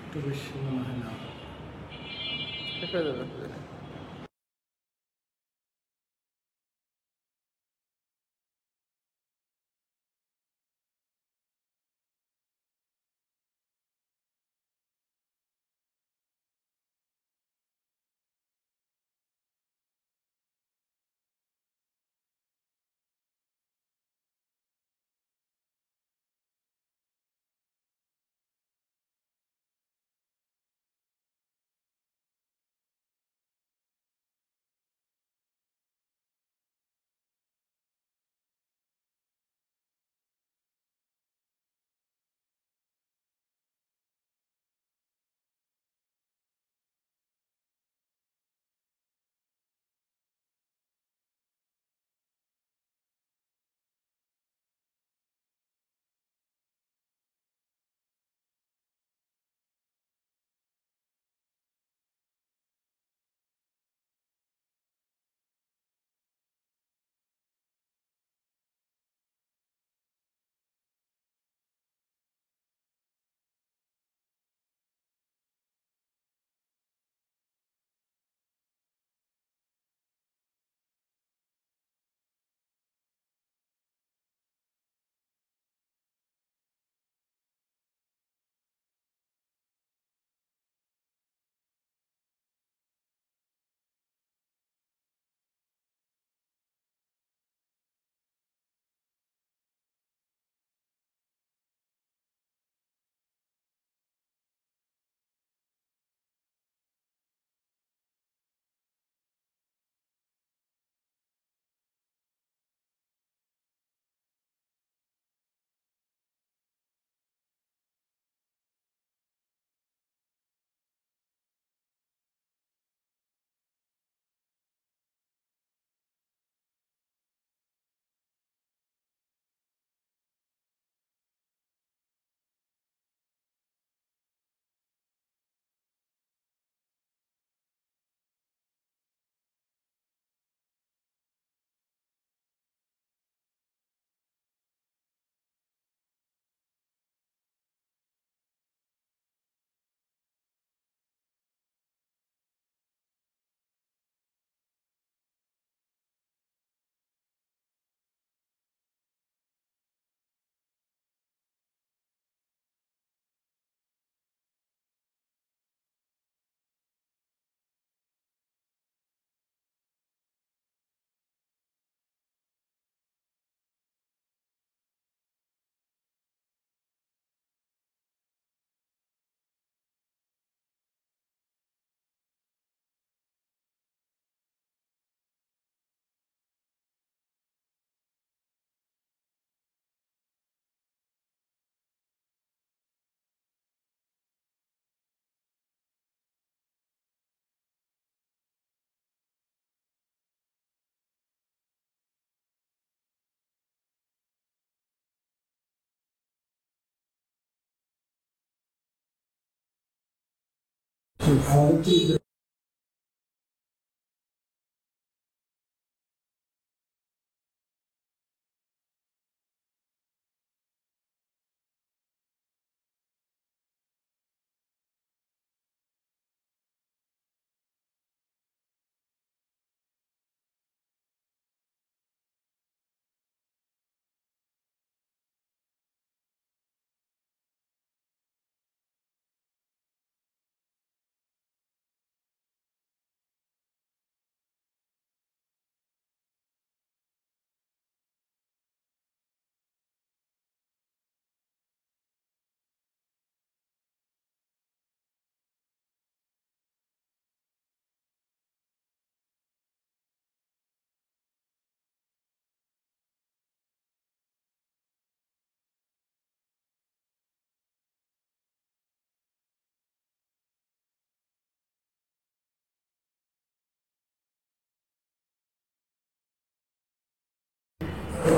একটু বেশি মনে হয় না। রেখে দেবে, রেখে দেবে।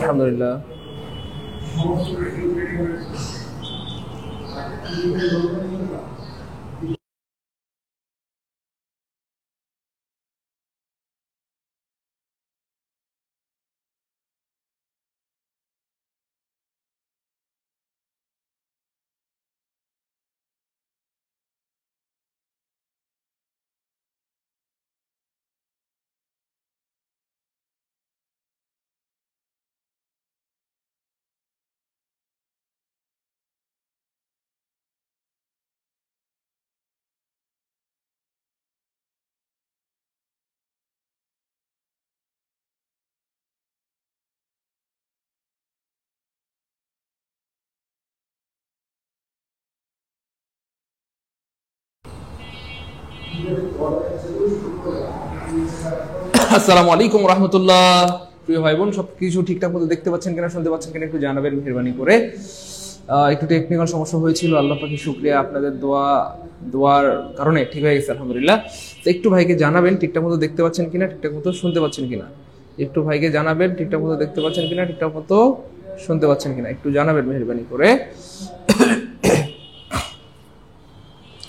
আলহামদুলিল্লাহ। আসসালামু আলাইকুম রহমতুল্লাহ। প্রিয় ভাই বোন, সবকিছু ঠিকঠাক মতো দেখতে পাচ্ছেন কিনা, শুনতে পাচ্ছেন কিনা একটু জানাবেন মেহেরবানি করে। একটু টেকনিক্যাল সমস্যা হয়েছিল, আল্লাহ পাকের শুকরিয়া, আপনাদের দোয়ার কারণে ঠিক হয়ে গেছে আলহামদুলিল্লাহ। তো একটু ভাইকে জানাবেন ঠিকঠাক মতো দেখতে পাচ্ছেন কিনা, ঠিকঠাক মতো শুনতে পাচ্ছেন কিনা। একটু ভাইকে জানাবেন ঠিকঠাক মতো দেখতে পাচ্ছেন কিনা, ঠিকঠাক মতো শুনতে পাচ্ছেন কিনা, একটু জানাবেন মেহেরবানি করে।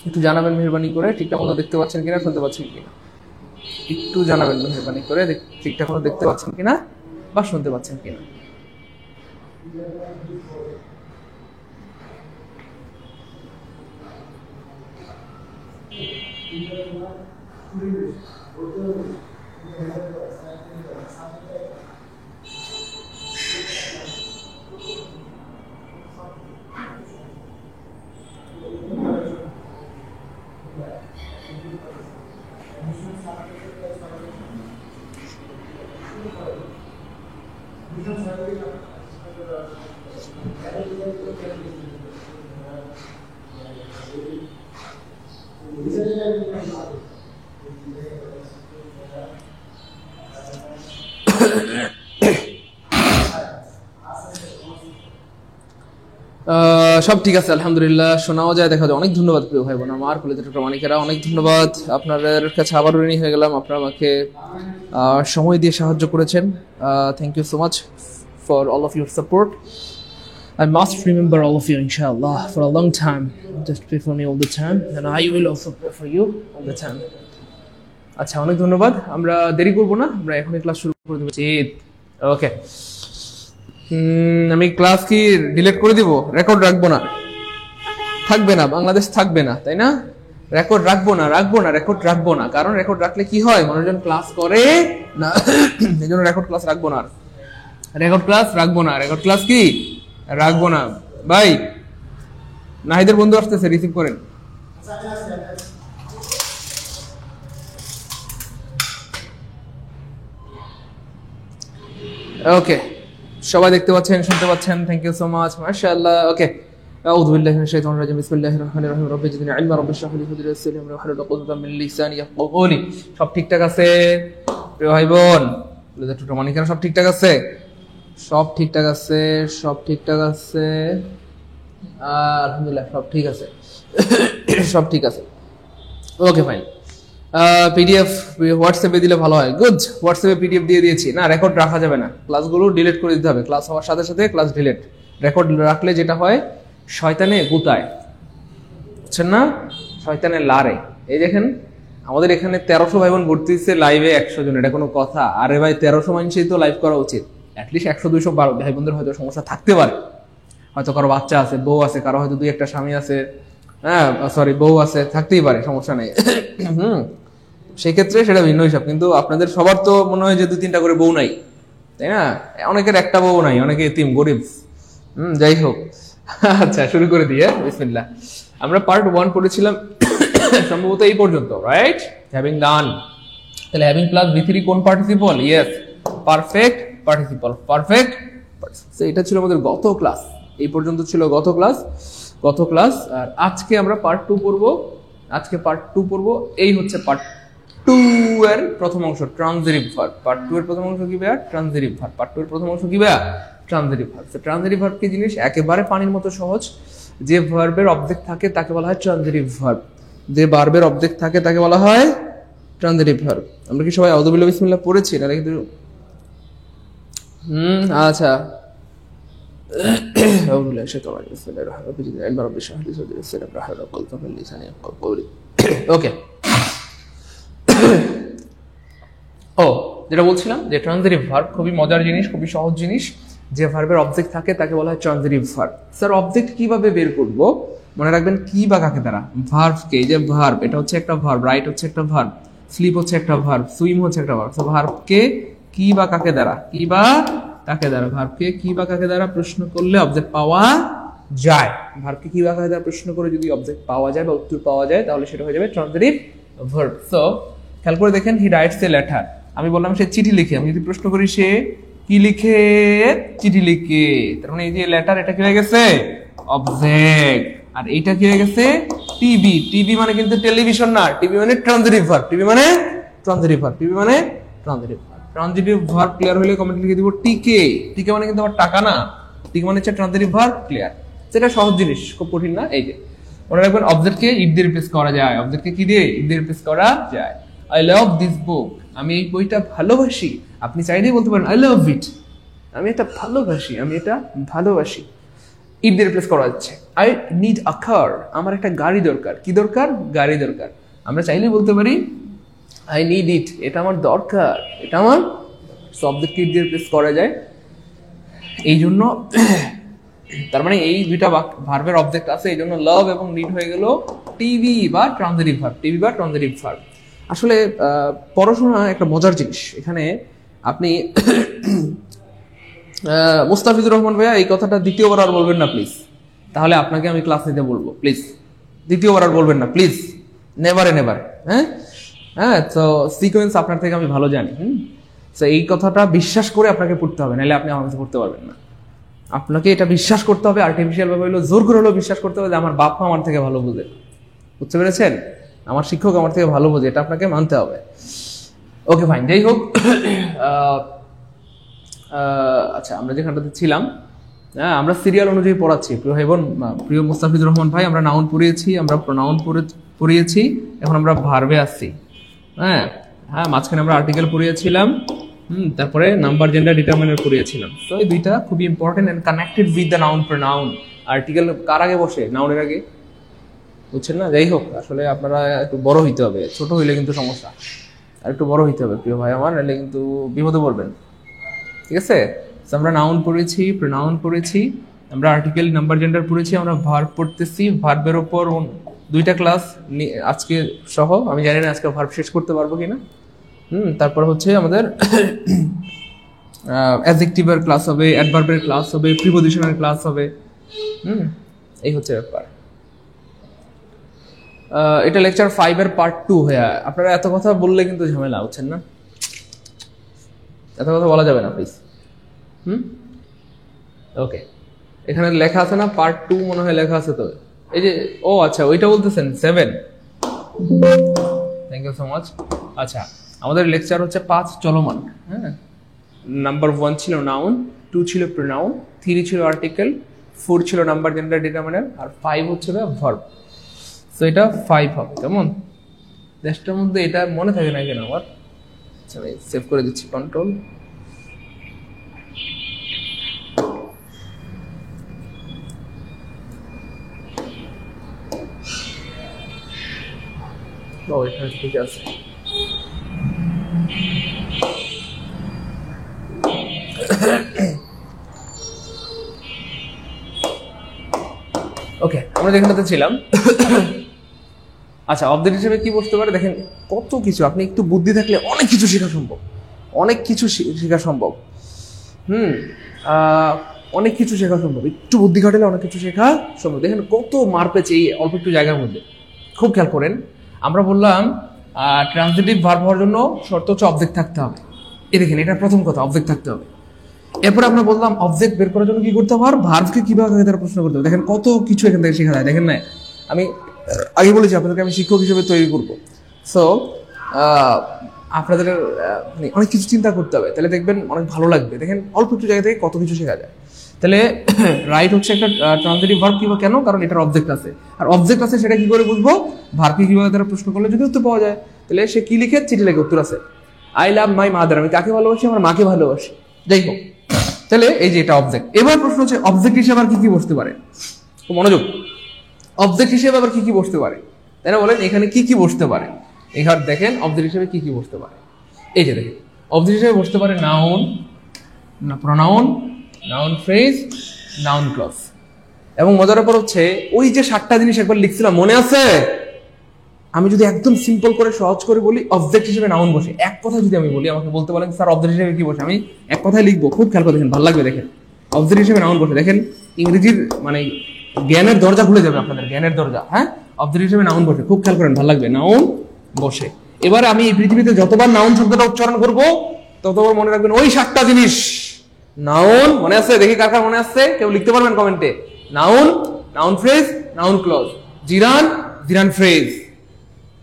একটু জানাবেন মেহেরবানি করে ঠিকঠাক মতো দেখতে পাচ্ছেন কিনা, শুনতে পাচ্ছেন কিনা। একটু জানাবেন মেহেরবানি করে ঠিকঠাক মতো দেখতে পাচ্ছেন কিনা বা শুনতে পাচ্ছেন কিনা। সব ঠিক আছে আলহামদুলিল্লাহ, শোনাও যায়, দেখা যায়। অনেক ধন্যবাদ প্রিয় ভাই বোন আমার, কলেজের প্রামাণিকেরা, অনেক ধন্যবাদ। আপনাদের কাছে আবার ঋণী হয়ে গেলাম, আপনারা আমাকে সময় দিয়ে সাহায্য করেছেন। Thank you so much for all of your support. I must remember all of you, inshallah, for a long time. Just pray for me all the time, and I will also pray for you all the time. আচ্ছা, অনেক ধন্যবাদ। আমরা দেরি করব না, আমরা এখনই class শুরু করে দেবো। ওকে, আমি ক্লাস কি ডিলিট করে দিব? রেকর্ড রাখবো না, থাকবে না, বাংলাদেশ থাকবে না, তাই না? রেকর্ড রাখবো না, রেকর্ড রাখবো না, কারণ রেকর্ড রাখলে কি হয়, মানুষজন ক্লাস করে না, এই জন্য রেকর্ড ক্লাস রাখবো না। রেকর্ড ক্লাস রাখবো না, রেকর্ড ক্লাস কি রাখবো না। ভাই নাহিদের বন্ধু আসতেছে, রিসিভ করেন। ওকে, সবাই দেখতে পাচ্ছেন, শুনতে পাচ্ছেন, থ্যাংক ইউ সো মাচ, মাশাআল্লাহ। ওকে, আউযু বিল্লাহি মিনাশ শাইতানির রাজিম, বিসমিল্লাহির রহমানির রহিম, রব্বি জিদনি ইলমা, রব্বি ইশরাহ লি সাদরি, ওয়াসসির লি আমরি, ওয়াহলুল উকদাতাম মিন লিসানি ইয়াফকাহু কওলি। সব ঠিকঠাক আছে প্রিয় ভাই বোন? কলেজের প্রামাণিকেরা সব ঠিকঠাক আছে? সব ঠিকঠাক আছে, সব ঠিকঠাক আছে আলহামদুলিল্লাহ, সব ঠিক আছে, সব ঠিক আছে। Okay fine. পিডিএফ হোয়াটসঅ্যাপে দিলে ভালো হয়। গুড, হোয়াটসঅ্যাপে পিডিএফ দিয়ে দিয়েছি। না, রেকর্ড রাখা যাবে না, ক্লাসগুলো ডিলিট করে দিতে হবে। ক্লাস হওয়ার সাথে সাথে ক্লাস ডিলিট। রেকর্ড রাখলে যেটা হয়, শয়তানে গুতায়, বুঝছেন না, শয়তানে লারে। এই দেখেন, আমাদের এখানে 1300 ভাই বোন ভর্তি হচ্ছে লাইভে, 100 জন, এটা কোনো কথা? আরে ভাই, 1300 মানুষই তো লাইভ করা উচিত। অ্যাটলিস্ট 100-200 ভাই বোনদের হয়তো সমস্যা থাকতে পারে, হয়তো কারো বাচ্চা আছে, বউ আছে, কারো হয়তো 2-1টা স্বামী আছে, হ্যাঁ সরি বউ আছে, থাকতেই পারে, সমস্যা নেই। সেই ক্ষেত্রে সেটা ভিন্ন হিসাব। কিন্তু আপনাদের সবার তো মনে হয় যে 2-3টা করে বউ নাই, তাই না? অনেকের একটা বউ নাই, অনেকে এতিম গরিব। যাই হোক, আচ্ছা শুরু করে দিয়ে বিসমিল্লাহ। আমরা পার্ট 1 পড়েছিলাম সম্ভবত এই পর্যন্ত, রাইট? হ্যাভিং ডান। তাহলে হ্যাভিং প্লাস V3 কোন participle? Yes, perfect participle, perfect. এটা ছিল আমাদের গত ক্লাস, এই পর্যন্ত ছিল গত ক্লাস। আর আজকে আমরা পার্ট 2 পড়বো। আজকে পার্ট 2 পড়বো। এই হচ্ছে পার্ট 2 এর প্রথম অংশ, ট্রানজিটিভ ভার্ব। পার্ট 2 এর প্রথম অংশ কি ভাইয়া? Transitive verb. পার্ট 2 এর প্রথম অংশ কি ভাইয়া? Transitive verb. তো ট্রানজিটিভ ভার্ব কি জিনিস? একেবারে পানির মতো সহজ। যে ভার্বের অবজেক্ট থাকে তাকে বলা হয় ট্রানজিটিভ ভার্ব। যে ভার্বের অবজেক্ট থাকে তাকে বলা হয় ট্রানজিটিভ ভার্ব। আমরা কি সবাই আউযু বিল্লাহি বিসমিল্লাহ পড়েছি না? কিন্তু আচ্ছা, ওকে। ও, যেটা বলছিলাম যে ট্রানজিটিভ ভার্ব খুবই মজার জিনিস, খুবই সহজ জিনিস। যে ভার্বের অবজেক্ট থাকে তাকে বলা হয় ট্রানজিটিভ ভার্ব। স্যার অবজেক্ট কিভাবে বের করব? মনে রাখবেন কি বা কাকে দ্বারা, ভার্বকে। এই যে ভার্ব, এটা হচ্ছে একটা ভার্ব, রাইট হচ্ছে একটা ভার্ব, স্লিপ হচ্ছে একটা ভার্ব, সুইম হচ্ছে একটা ভার্ব। তো ভার্বকে কি বা কাকে দ্বারা, কি বা কাকে দ্বারা, ভার্বকে কি বা কাকে দ্বারা প্রশ্ন করলে অবজেক্ট পাওয়া যায়। ভার্বকে কি বা কাকে দ্বারা প্রশ্ন করে যদি অবজেক্ট পাওয়া যায় বা উত্তর পাওয়া যায়, তাহলে সেটা হয়ে যাবে ট্রানজিটিভ ভার্ব। সো খেয়াল করে দেখেন, হি রাইটস এ লেটার। আমি বললাম সে চিঠি লিখে। আমি যদি প্রশ্ন করি সে কি লিখে? চিঠি লিখে। তার মানে এই যে লেটার, এটা কি হয়ে গেছে? অবজেক্ট। আর এইটা কি হয়ে গেছে? টিভি, টিভি মানে কিন্তু টেলিভিশন না, টিভি মানে ট্রানজিটিভ ভার্ব, টিভি মানে ট্রানজিটিভ ভার্ব, টিভি মানে transitive verb. Transitive verb clear হলে কমেন্ট লিখে দিব টিকে। টিকে মানে কিন্তু আমার টাকা না, টিকে মানে হচ্ছে ট্রানজিটিভ ভার্ব ক্লিয়ার। সেটা সহজ জিনিস, খুব কঠিন না। এই যে মনে রাখবেন অবজেক্টকে ইট দিয়ে রিপ্লেস করা যায়, অবজেক্টকে কি দিয়ে ইট দিয়ে রিপ্লেস করা যায়। আই লাভ দিস বুক, আমি এই বইটা ভালোবাসি। আপনি চাইলেই বলতে পারেন আই লাভ ইট, আমি এটা ভালোবাসি, আমি এটা ভালোবাসি। ইট দিয়ে রিপ্লেস করা যাচ্ছে। আই নিড আ কার, আমার একটা গাড়ি দরকার। কি দরকার? গাড়ি দরকার। আমরা চাইলেই বলতে পারি আই নিড ইট, এটা আমার দরকার, এটা আমার। অবজেক্টকে ইট দিয়ে রিপ্লেস করা যায়। এই জন্য তার মানে এই দুইটা ভার্বের অবজেক্ট আছে, এই জন্য লাভ এবং নিড হয়ে গেল টিভি বা ট্রানজিটিভ ভার্ব, টিভি বা ট্রানজিটিভ ভার্ব। আসলে পড়াশোনা একটা মজার জিনিস। এখানে আপনি মুস্তাফিজুর রহমান ভাইয়া এই কথাটা দ্বিতীয়বার আর বলবেন না প্লিজ, তাহলে আপনাকে আমি ক্লাস নিতে বলবো। প্লিজ দ্বিতীয়বার আর বলবেন না প্লিজ, নেভার নেভার। হ্যাঁ হ্যাঁ, তো সিকোয়েন্স আপনার থেকে আমি ভালো জানি। তো এই কথাটা বিশ্বাস করে আপনাকে পড়তে হবে, নাহলে আপনি আমার কাছে পড়তে পারবেন না। আপনাকে এটা বিশ্বাস করতে হবে, আর্টিফিশিয়াল ভাবে হলো জোর করে হলেও বিশ্বাস করতে হবে যে আমার বাপ মা আমার থেকে ভালো বোঝে। বুঝতে পেরেছেন? আমার শিক্ষক আমার থেকে ভালো বোঝে, এটা আপনাকে মানতে হবে। ওকে ফাইন, যাই হোক। আচ্ছা, আমরা যেখানটাতে ছিলাম, হ্যাঁ, আমরা সিরিয়াল অনুযায়ী পড়াচ্ছি। প্রিয় ভাই বোন, প্রিয় মুস্তাফিজুর রহমান ভাই, আমরা নাউন পড়িয়েছি, আমরা প্রোনাউন পড়িয়েছি, এখন আমরা ভার্বে আসছি। হ্যাঁ হ্যাঁ, মাঝখানে আমরা আর্টিকেল পড়িয়েছিলাম, তারপরে নাম্বার জেন্ডার ডিটারমিনার পড়িয়েছিলাম। তো এই দুইটা খুবই important and connected with the noun pronoun. Article কার আগে বসে? নাউনের আগে, বুঝছেন না? যাই হোক, আসলে আপনারা একটু বড় হইতে হবে, ছোট হইলে কিন্তু সমস্যা। আর একটু বড় হইতে হবে প্রিয় ভাই আমার, নাহলে কিন্তু বিপদে পড়বেন। ঠিক আছে? আমরা নাউন পড়েছি, প্রোনাউন পড়েছি, আমরা আর্টিকেল, নাম্বার জেন্ডার পড়েছি, আমরা ভার্ব পড়তেছি। ভার্বের উপর দুইটা ক্লাস আজকে সহ, আমি জানি না আজকে ভার্ব শেষ করতে পারবো কিনা। তারপর হচ্ছে আমাদের অ্যাডজেক্টিভের ক্লাস হবে, অ্যাডভার্বের ক্লাস হবে, প্রিপোজিশনের ক্লাস হবে। এই হচ্ছে ব্যাপার। এটা লেকচার 5 এর পার্ট 2 হয়ে। আপনারা এত কথা বললে কিন্তু ঝামেলা, বুঝছেন না? এত কথা বলা যাবে না প্লিজ। ওকে, এখানে লেখা আছে না পার্ট 2, মনে হয় লেখা আছে তো। এই যে, ও আচ্ছা, ওইটা বলতেছেন 7। Thank you so much. আচ্ছা, আমাদের লেকচার হচ্ছে 5 চলমান। হ্যাঁ, নাম্বার 1 ছিল নাউন, 2 ছিল প্রোনাউন, 3 ছিল আর্টিকেল, 4 ছিল নাম্বার জেন্ডার ডিটারমিনার, আর 5 হচ্ছে ভার্ব। সো এটা 5 হবে, কেমন? টেস্টের মধ্যে এটা মনে থাকে না কেন আমার? আচ্ছা, আমি সেভ করে দিচ্ছি, কন্ট্রোল। ও, এটা ঠিক আছে। ওকে, আমরা যেখানটাতে ছিলাম। আচ্ছা, অবজেক্ট হিসেবে কি বসতে পারে? দেখেন কত কিছু, আপনি একটু বুদ্ধি থাকলে অনেক কিছু শেখা সম্ভব, অনেক কিছু শেখা সম্ভব। অনেক কিছু শেখা সম্ভব, একটু বুদ্ধি খাটালে অনেক কিছু শেখা সম্ভব। দেখেন কত মার পেয়েছে এই অল্প একটু জায়গার মধ্যে। খুব খেয়াল করেন, আমরা বললাম ট্রান্সিটিভ ভার্ব হওয়ার জন্য শর্ত হচ্ছে অবজেক্ট থাকতে হবে। এই দেখেন, এটা প্রথম কথা, অবজেক্ট থাকতে হবে। এরপরে আমরা বললাম অবজেক্ট বের করার জন্য কি করতে হবে? ভার্বকে কিভাবে তারা প্রশ্ন করতে হবে। দেখেন কত কিছু এখান থেকে শেখা যায়। দেখেন না, আমি আগে বলেছি আপনাদেরকে আমি শিক্ষক হিসেবে তৈরি করবো। সো আপনাদের অনেক কিছু চিন্তা করতে হবে, তাহলে দেখবেন অনেক ভালো লাগবে। দেখেন অল্প একটু জায়গা থেকে কত কিছু শেখা যায়। তাহলে রাইট হচ্ছে একটা ট্রান্সিটিভ ভার্ব। কিভাবে? কেন? কারণ এটার অবজেক্ট আছে, আর অবজেক্ট আছে সেটা কি করে বুঝবো? ভার্বকে কিভাবে তারা প্রশ্ন করলে যদি উত্তর পাওয়া যায়, তাহলে সে কি লিখে? চিঠি লিখে উত্তর আছে। আই লাভ মাই মাদার, আমি কাকে ভালোবাসি? আমার মাকে ভালোবাসি। যাই হোক, তাহলে এই যে এটা অবজেক্ট। এবার প্রশ্ন হচ্ছে অবজেক্ট হিসেবে আর কি কি বসতে পারে? মনোযোগ, অবজেক্ট হিসেবে আবার কি কি বসতে পারে? তাই না? বলেন এখানে কি কি বসতে পারে? এখানে দেখেন অবজেক্ট হিসেবে কি কি বসতে পারে। এই যে দেখেন, অবজেক্ট হিসেবে বসতে পারে noun, pronoun, noun phrase, noun clause. এবং মজার ব্যাপার হচ্ছে ওই যে 7টা জিনিস একবার লিখছিলাম, মনে আছে? আমি যদি একদম সিম্পল করে সহজ করে বলি, অবজেক্ট হিসেবে নাউন বসে। এক কথা যদি আমি বলি, আমাকে বলতে বলেন স্যার অবজেক্ট হিসেবে কি বসে, আমি এক কথায় লিখবো। খুব খেয়াল করে দেখেন, ভালো লাগবে। দেখেন অবজেক্ট হিসেবে নাউন বসে। দেখেন ইংরেজির মানে জ্ঞানের দরজা খুলে যাবে আপনাদের, জ্ঞানের দরজা। হ্যাঁ, অবজেক্ট হিসেবে নাউন বসে, খুব খেয়াল করেন, ভালো লাগবে। নাউন বসে। এবার আমি এই পৃথিবীতে যতবার নাউন শব্দটা উচ্চারণ করবো, ততবার মনে রাখবেন ওই 7টা জিনিস। নাউন মনে আছে? দেখি কার কার মনে আসছে, কেউ লিখতে পারবেন কমেন্টে। Noun, noun phrase, noun clause. Gerund, gerund phrase,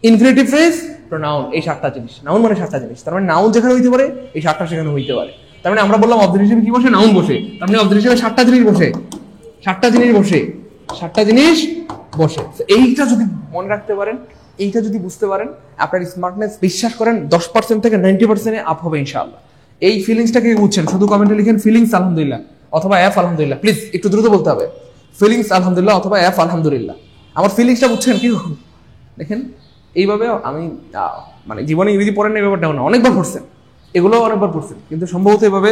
infinitive phrase, pronoun, এই 7টা জিনিস। নাউন মানে 7টা জিনিস, তার মানে নাউন যেখানে হইতে পারে এই 7টা সেখানে হইতে পারে। তার মানে আমরা বললাম অবজেক্ট হিসেবে কি বসে, নাউন বসে, তার মানে অবজেক্ট হিসেবে 7টা জিনিস বসে, 7টা জিনিস বসে, 7টা জিনিস বসে। এইটা যদি মনে রাখতে পারেন, এইটা যদি বুঝতে পারেন, আপনার স্মার্টনেস বিশ্বাস করেন 10% থেকে 90% আপ হবে ইনশাআল্লাহ। এই ফিলিংসটাকে বুঝছেন, শুধু কমেন্টে লিখেন ফিলিংস আলহামদুলিল্লাহ অথবা এফ আলহামদুলিল্লাহ, প্লিজ একটু দ্রুত বলতে হবে, ফিলিংস আলহামদুলিল্লাহ অথবা এফ আলহামদুলিল্লাহ। আমার ফিলিংসটা বুঝছেন কি? দেখেন এইভাবে আমি মানে জীবনে ইংরেজি পড়েন না এই ব্যাপারটাও না, অনেকবার পড়ছেন, এগুলো অনেকবার পড়ছেন, কিন্তু সম্ভবত এভাবে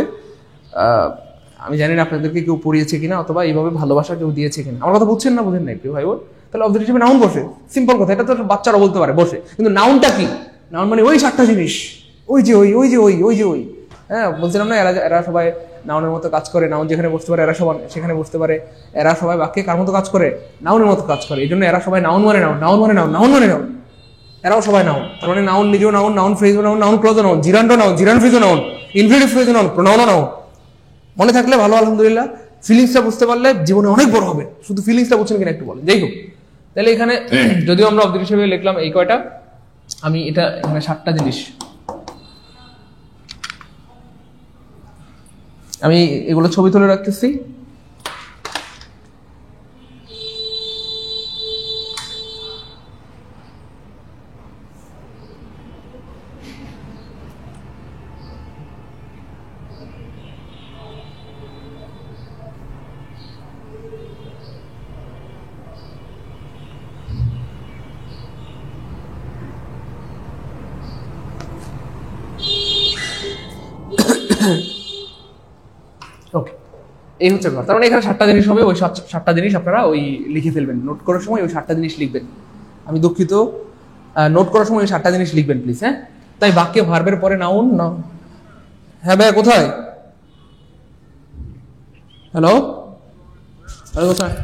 আমি জানি না আপনাদেরকে কেউ পড়িয়েছে কিনা অথবা এইভাবে ভালোবাসা কেউ দিয়েছে কিনা। আমার কথা বুঝছেন না, বুঝেন নাই প্রিয় ভাই বোন? তাহলে অবজেক্ট হিসেবে নাউন বসে, সিম্পল কথা, এটা তো বাচ্চারা বলতে পারে বসে, কিন্তু নাউনটা কি? নাউন মানে ওই 7টা জিনিস, ওই যে ওই ওই যে ওই ওই যে ওই, হ্যাঁ বলছিলাম না, এরা সবাই নাউনের মতো কাজ করে, নাউন যেখানে বসতে পারে এরা সবাই সেখানে বসতে পারে, এরা সবাই বাক্যে কার মতো কাজ করে? নাউনের মতো কাজ করে, এই জন্য এরা সবাই নাউন মানে নাউন, নাউন মানে নাউন, নাউন মানে নাউন, এরাও সবাই নাউন। তার মানে নাউন নিজেও নাউন, নাউন ফ্রেজও নাউন, নাউন ক্লজও নাউন, জিরানও নাউন, জিরান ফ্রেজও নাউন, ইনফিনিটিভ ফ্রেজও নাউন, প্রোনাউনও নাউন। মনে থাকলে ভালো আলহামদুলিল্লাহ, ফিলিংসটা বুঝতে পারলে জীবনে অনেক বড় হবে। শুধু ফিলিংসটা বুঝছেন কিনা একটু বলেন। যাই হোক, তাহলে এখানে যদিও আমরা অবজেক্ট হিসেবে লিখলাম এই কয়টা, আমি এটা এখানে 7টা জিনিস, আমি এগুলো ছবি তুলে রাখতেছি। ওকে, এই হচ্ছে ব্যাপার। তার মানে এখানে 7টা জিনিস হবে, ওই 7টা জিনিস আপনারা ওই লিখে ফেলবেন, নোট করার সময় ওই 7টা জিনিস লিখবেন। আমি দুঃখিত, নোট করার সময় ওই 7টা জিনিস লিখবেন প্লিজ, হ্যাঁ? তাই বাক্যে ভার্বের পরে নাউন না। হ্যাঁ ভাই কোথায়? হ্যালো হ্যালো কোথায়?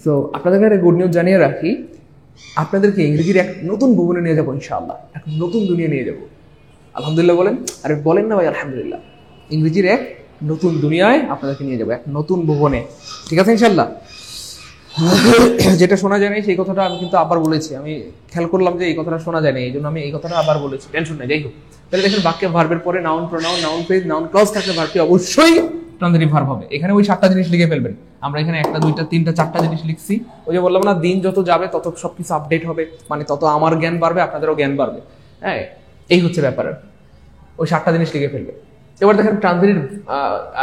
সো আপনাদেরকে একটা গুড নিউজ জানিয়ে রাখি, আপনাদেরকে ইংরেজির এক নতুন ভুবনে নিয়ে যাবো ইনশাআল্লাহ, এক নতুন দুনিয়া নিয়ে যাবো। আলহামদুলিল্লাহ বলেন, আরে বলেন না ভাই আলহামদুলিল্লাহ। ইংরেজির এক নতুন দুনিয়ায় আপনাদেরকে নিয়ে যাবো, এক নতুন ভুবনে, ঠিক আছে ইনশাআল্লাহ? যেটা শোনা যায়নি সেই কথাটা আমি কিন্তু আবার বলেছি, আমি খেয়াল করলাম যে এই কথাটা শোনা যায়নি, এই জন্য আমি এই কথাটা আবার বলেছি, টেনশন নেই। যাই হোক, তাহলে দেখেন বাক্যে ভার্বের পরে noun, pronoun, noun phrase, noun clause থাকলে ভার্বটি অবশ্যই ট্রান্সিটিভ ভার্ব হবে। এখানে ওই 7টা জিনিস লিখে ফেলবেন। আমরা এখানে 1টা 2টা 3টা 4টা জিনিস লিখছি। ওই যে বললাম না, দিন যত যাবে তত সবকিছু আপডেট হবে, মানে তত আমার জ্ঞান বাড়বে, আপনাদেরও জ্ঞান বাড়বে, হ্যাঁ এই হচ্ছে ব্যাপার। ওই 7টা জিনিস লিখে ফেলবে। এবার দেখেন ট্রান্সিটিভ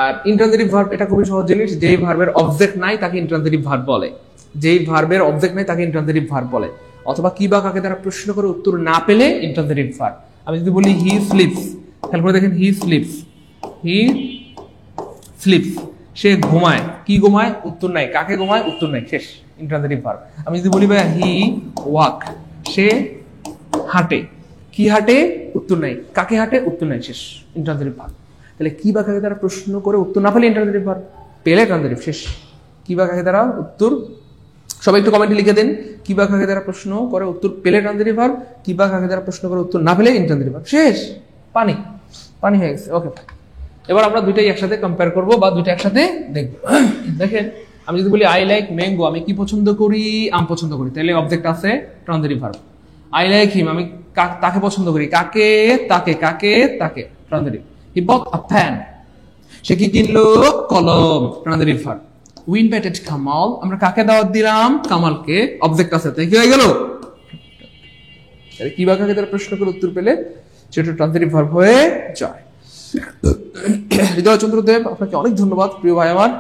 আর ইনট্রান্সিটিভ ভার্ব, এটা খুবই সহজ জিনিস। যেই ভার্বের অবজেক্ট নাই তাকে ইনট্রান্সিটিভ ভার্ব বলে, যেই ভার্বের অবজেক্ট নাই তাকে ইনট্রান্সিটিভ ভার্ব বলে। অথবা কি বা কাকে দ্বারা প্রশ্ন করে উত্তর না পেলে ইনট্রান্সিটিভ ভার্ব। আমি যদি বলি হি স্লিপস, খেয়াল করে দেখেন, হি স্লিপস, হি স্লিপস, সে ঘুমায়, কি ঘুমায়? উত্তর নাই, কাকে ঘুমায়? উত্তর নাই, শেষ, ইনট্রান্সিটিভ ভার্ব। আমি যদি বলি ভাই হি ওয়াক, সে হাঁটে, কি হাঁটে? উত্তর নাই, কাকে হাঁটে? উত্তর নাই, শেষ, ইনট্রান্সিটিভ ভার্ব। তাহলে কি বা কাকে দ্বারা প্রশ্ন করে উত্তর না পেলে ইন্টারোগেটিভ ভার্ব, পেলে ট্রান্সিটিভ, শেষ। কি বা কাকে দ্বারা উত্তর, সবাই একটু কমেন্টে লিখে দিন, কি বা কাকে দ্বারা প্রশ্ন করে উত্তর পেলে ট্রান্সিটিভ ভার্ব, কি বা কাকে দ্বারা প্রশ্ন করে উত্তর না পেলে ইন্টারোগেটিভ ভার্ব, শেষ। পানি পানি হয়ে গেছে। ওকে, এবার আমরা দুইটাই একসাথে কম্পেয়ার করবো বা দুইটা একসাথে দেখবো। দেখেন, আমি যদি বলি আই লাইক ম্যাঙ্গো, আমি কি পছন্দ করি, আম পছন্দ করি, তাহলে অবজেক্ট আছে transitive verb. I like him, আমি তাকে পছন্দ করি, কাকে তাকে, কাকে তাকে, transitive. He bot a pen, সে কি কিনলো, কলম, transitive verb. We invited Kamal, আমরা কাকে দাওয়াত দিলাম, কামালকে, অবজেক্ট আছে, তাই কি হয়ে গেল, কি বা কাকে দ্বারা প্রশ্ন করে উত্তর পেলে সেটা ট্রান্সিটিভ ভার্ব হয়ে যায়। হৃদয় চন্দ্র দেব, আপনাকে অনেক ধন্যবাদ প্রিয় ভাই আমার,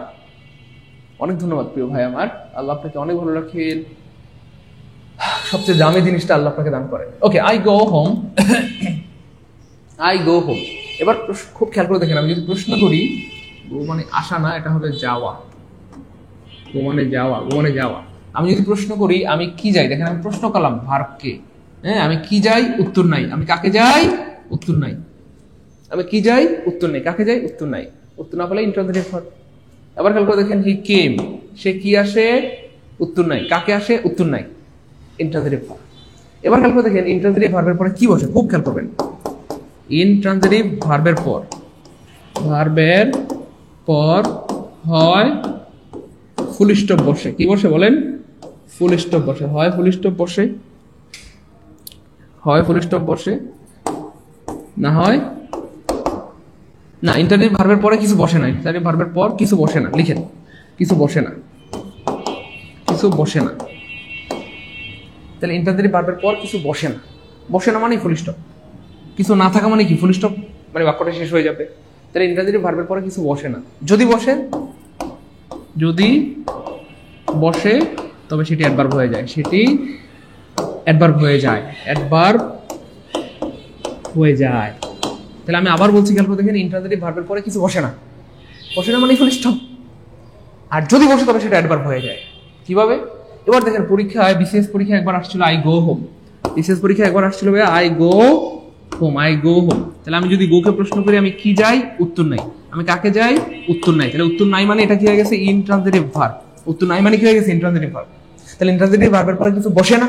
অনেক ধন্যবাদ প্রিয় ভাই আমার, আল্লাহ আপনাকে অনেক ভালো রাখেন, সবচেয়ে দামি জিনিসটা আল্লাহ আপনাকে দান করেন। Okay, I go home, I go home. এবার খুব খেয়াল করে দেখেন, আমি যদি প্রশ্ন করি, গো মানে আসা না, এটা হবে যাওয়া, গো মানে যাওয়া, গো মানে যাওয়া। আমি যদি প্রশ্ন করি আমি কি যাই, দেখেন আমি প্রশ্ন করলাম ভার্বকে, হ্যাঁ, আমি কি যাই, উত্তর নাই, আমি কাকে যাই, উত্তর নাই, আমি কি যাই, উত্তর নেই, কাকে যাই, উত্তর নাই, উত্তর না পেলে ইন্টারোগেটিভ ভার্ব। এবার খেয়াল করে দেখেন, হি কেম, সে কি আসে, উত্তর নাই, কাকে আসে, উত্তর নাই, ইন্টারোগেটিভ ভার্ব। এবার খেয়াল করে দেখেন ইন্টারোগেটিভ ভার্বের পরে কি বসে, খুব খেয়াল করবেন, ইন্টারোগেটিভ ভার্বের পর, ভার্বের পর হয় ফুল স্টপ বসে, কি বসে বলেন, ফুল স্টপ বসে, হয় ফুল স্টপ বসে, হয় ফুল স্টপ বসে, না হয় না। ইন্টারোগেটিভ ভার্বের পরে কিছু বসে না, ইন্টারোগেটিভ ভার্বের পর কিছু বসে না, লিখেন কিছু বসে না, কিছু বসে না। তাহলে ইন্টারোগেটিভ ভার্বের পর কিছু বসে না, বসে না মানে ফুল স্টপ, কিছু না থাকা মানে কি, ফুল স্টপ মানে বাক্যটা শেষ হয়ে যাবে। তাহলে ইন্টারোগেটিভ ভার্বের পরে কিছু বসে না, যদি বসে, যদি বসে তবে সেটি অ্যাডভার্ব হয়ে যায়, সেটি অ্যাডভার্ব হয়ে যায়, অ্যাডভার্ব হয়ে যায়। তাহলে আমি আবার বলছি, খেয়াল করে দেখেন, ইন্টারোগেটিভ ভার্বের পরে কিছু বসে না, বসে না মানে ফুল স্টপ, আর যদি বসে তবে সেটা অ্যাডভার্ব হয়ে যায়। কিভাবে? এবার দেখেন পরীক্ষায়, বিসিএস পরীক্ষায় একবার আসছিল আই গো হোম, বিসিএস পরীক্ষায় একবার আসছিল I go home, I go home. তাহলে আমি যদি গোকে প্রশ্ন করি আমি কি যাই, উত্তর নাই, আমি কাকে যাই, উত্তর নাই, তাহলে উত্তর নাই মানে এটা কি হয়ে গেছে, ইন্ট্রানজিটিভ ভার্ব। উত্তর নাই মানে কি হয়ে গেছে, ইন্ট্রানজিটিভ ভার্ব। তাহলে ইন্ট্রানজিটিভ ভার্বের পরে কিছু বসে না,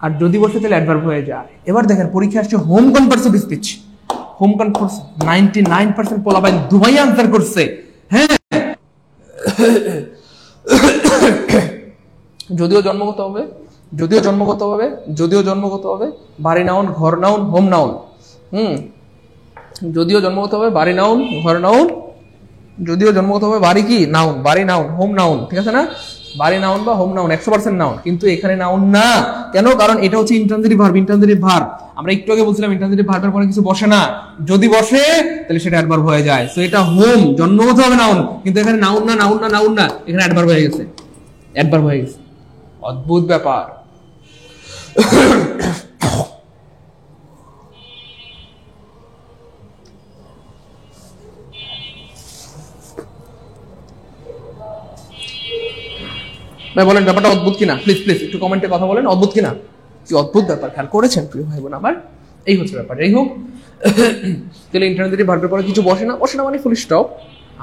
আর যদি বসে তাহলে অ্যাডভার্ব হয়ে যায়। এবার দেখেন পরীক্ষা আসছে হোম কনভার্সিভ স্পিচ, হোম কনভার্স 99% পোলাপাইন দুবাই আনসার করছে, হ্যাঁ। যদিও জন্মগত হবে, যদিও জন্মগত হবে, যদিও জন্মগত হবে বাড়ি নাউন, ঘর নাউন, হোম নাউন, যদিও জন্মগত হবে বাড়ি নাউন, ঘর নাউন, যদিও জন্মগত হবে বাড়ি কি নাউন, বাড়ি নাউন, হোম নাউন, ঠিক আছে না, বাড়ি নাউন বা হোম নাউন 100% নাউন, কিন্তু এখানে নাউন না। কেন? কারণ এটা হচ্ছে ইন্ট্রানজিটিভ ভার্ব, ইন্ট্রানজিটিভ ভার্ব। আমরা একটু আগে বলছিলাম ইন্ট্রানজিটিভ ভার্বের পরে কিছু বসে না, যদি বসে তাহলে সেটা অ্যাডভার্ব হয়ে যায়। সো এটা হোম, জন্মগত হবে নাউন, কিন্তু এখানে নাউন না, নাউন না, নাউন না, এখানে অ্যাডভার্ব হয়ে গেছে, অ্যাডভার্ব হয়ে গেছে। অদ্ভুত ব্যাপার। ভাই বলেন ব্যাপারটা অদ্ভুত কিনা, প্লিজ প্লিজ একটু কমেন্টে কথা বলেন, অদ্ভুত কিনা, কি অদ্ভুত ব্যাপার খেয়াল করেছেন প্রিয় ভাই বোন আমার, এই হচ্ছে ব্যাপার। যাই হোক, তাহলে ইন্টারোগেটিভ ভার্বের পরে কিছু বসে না, বসে না মানে ফুল স্টপ,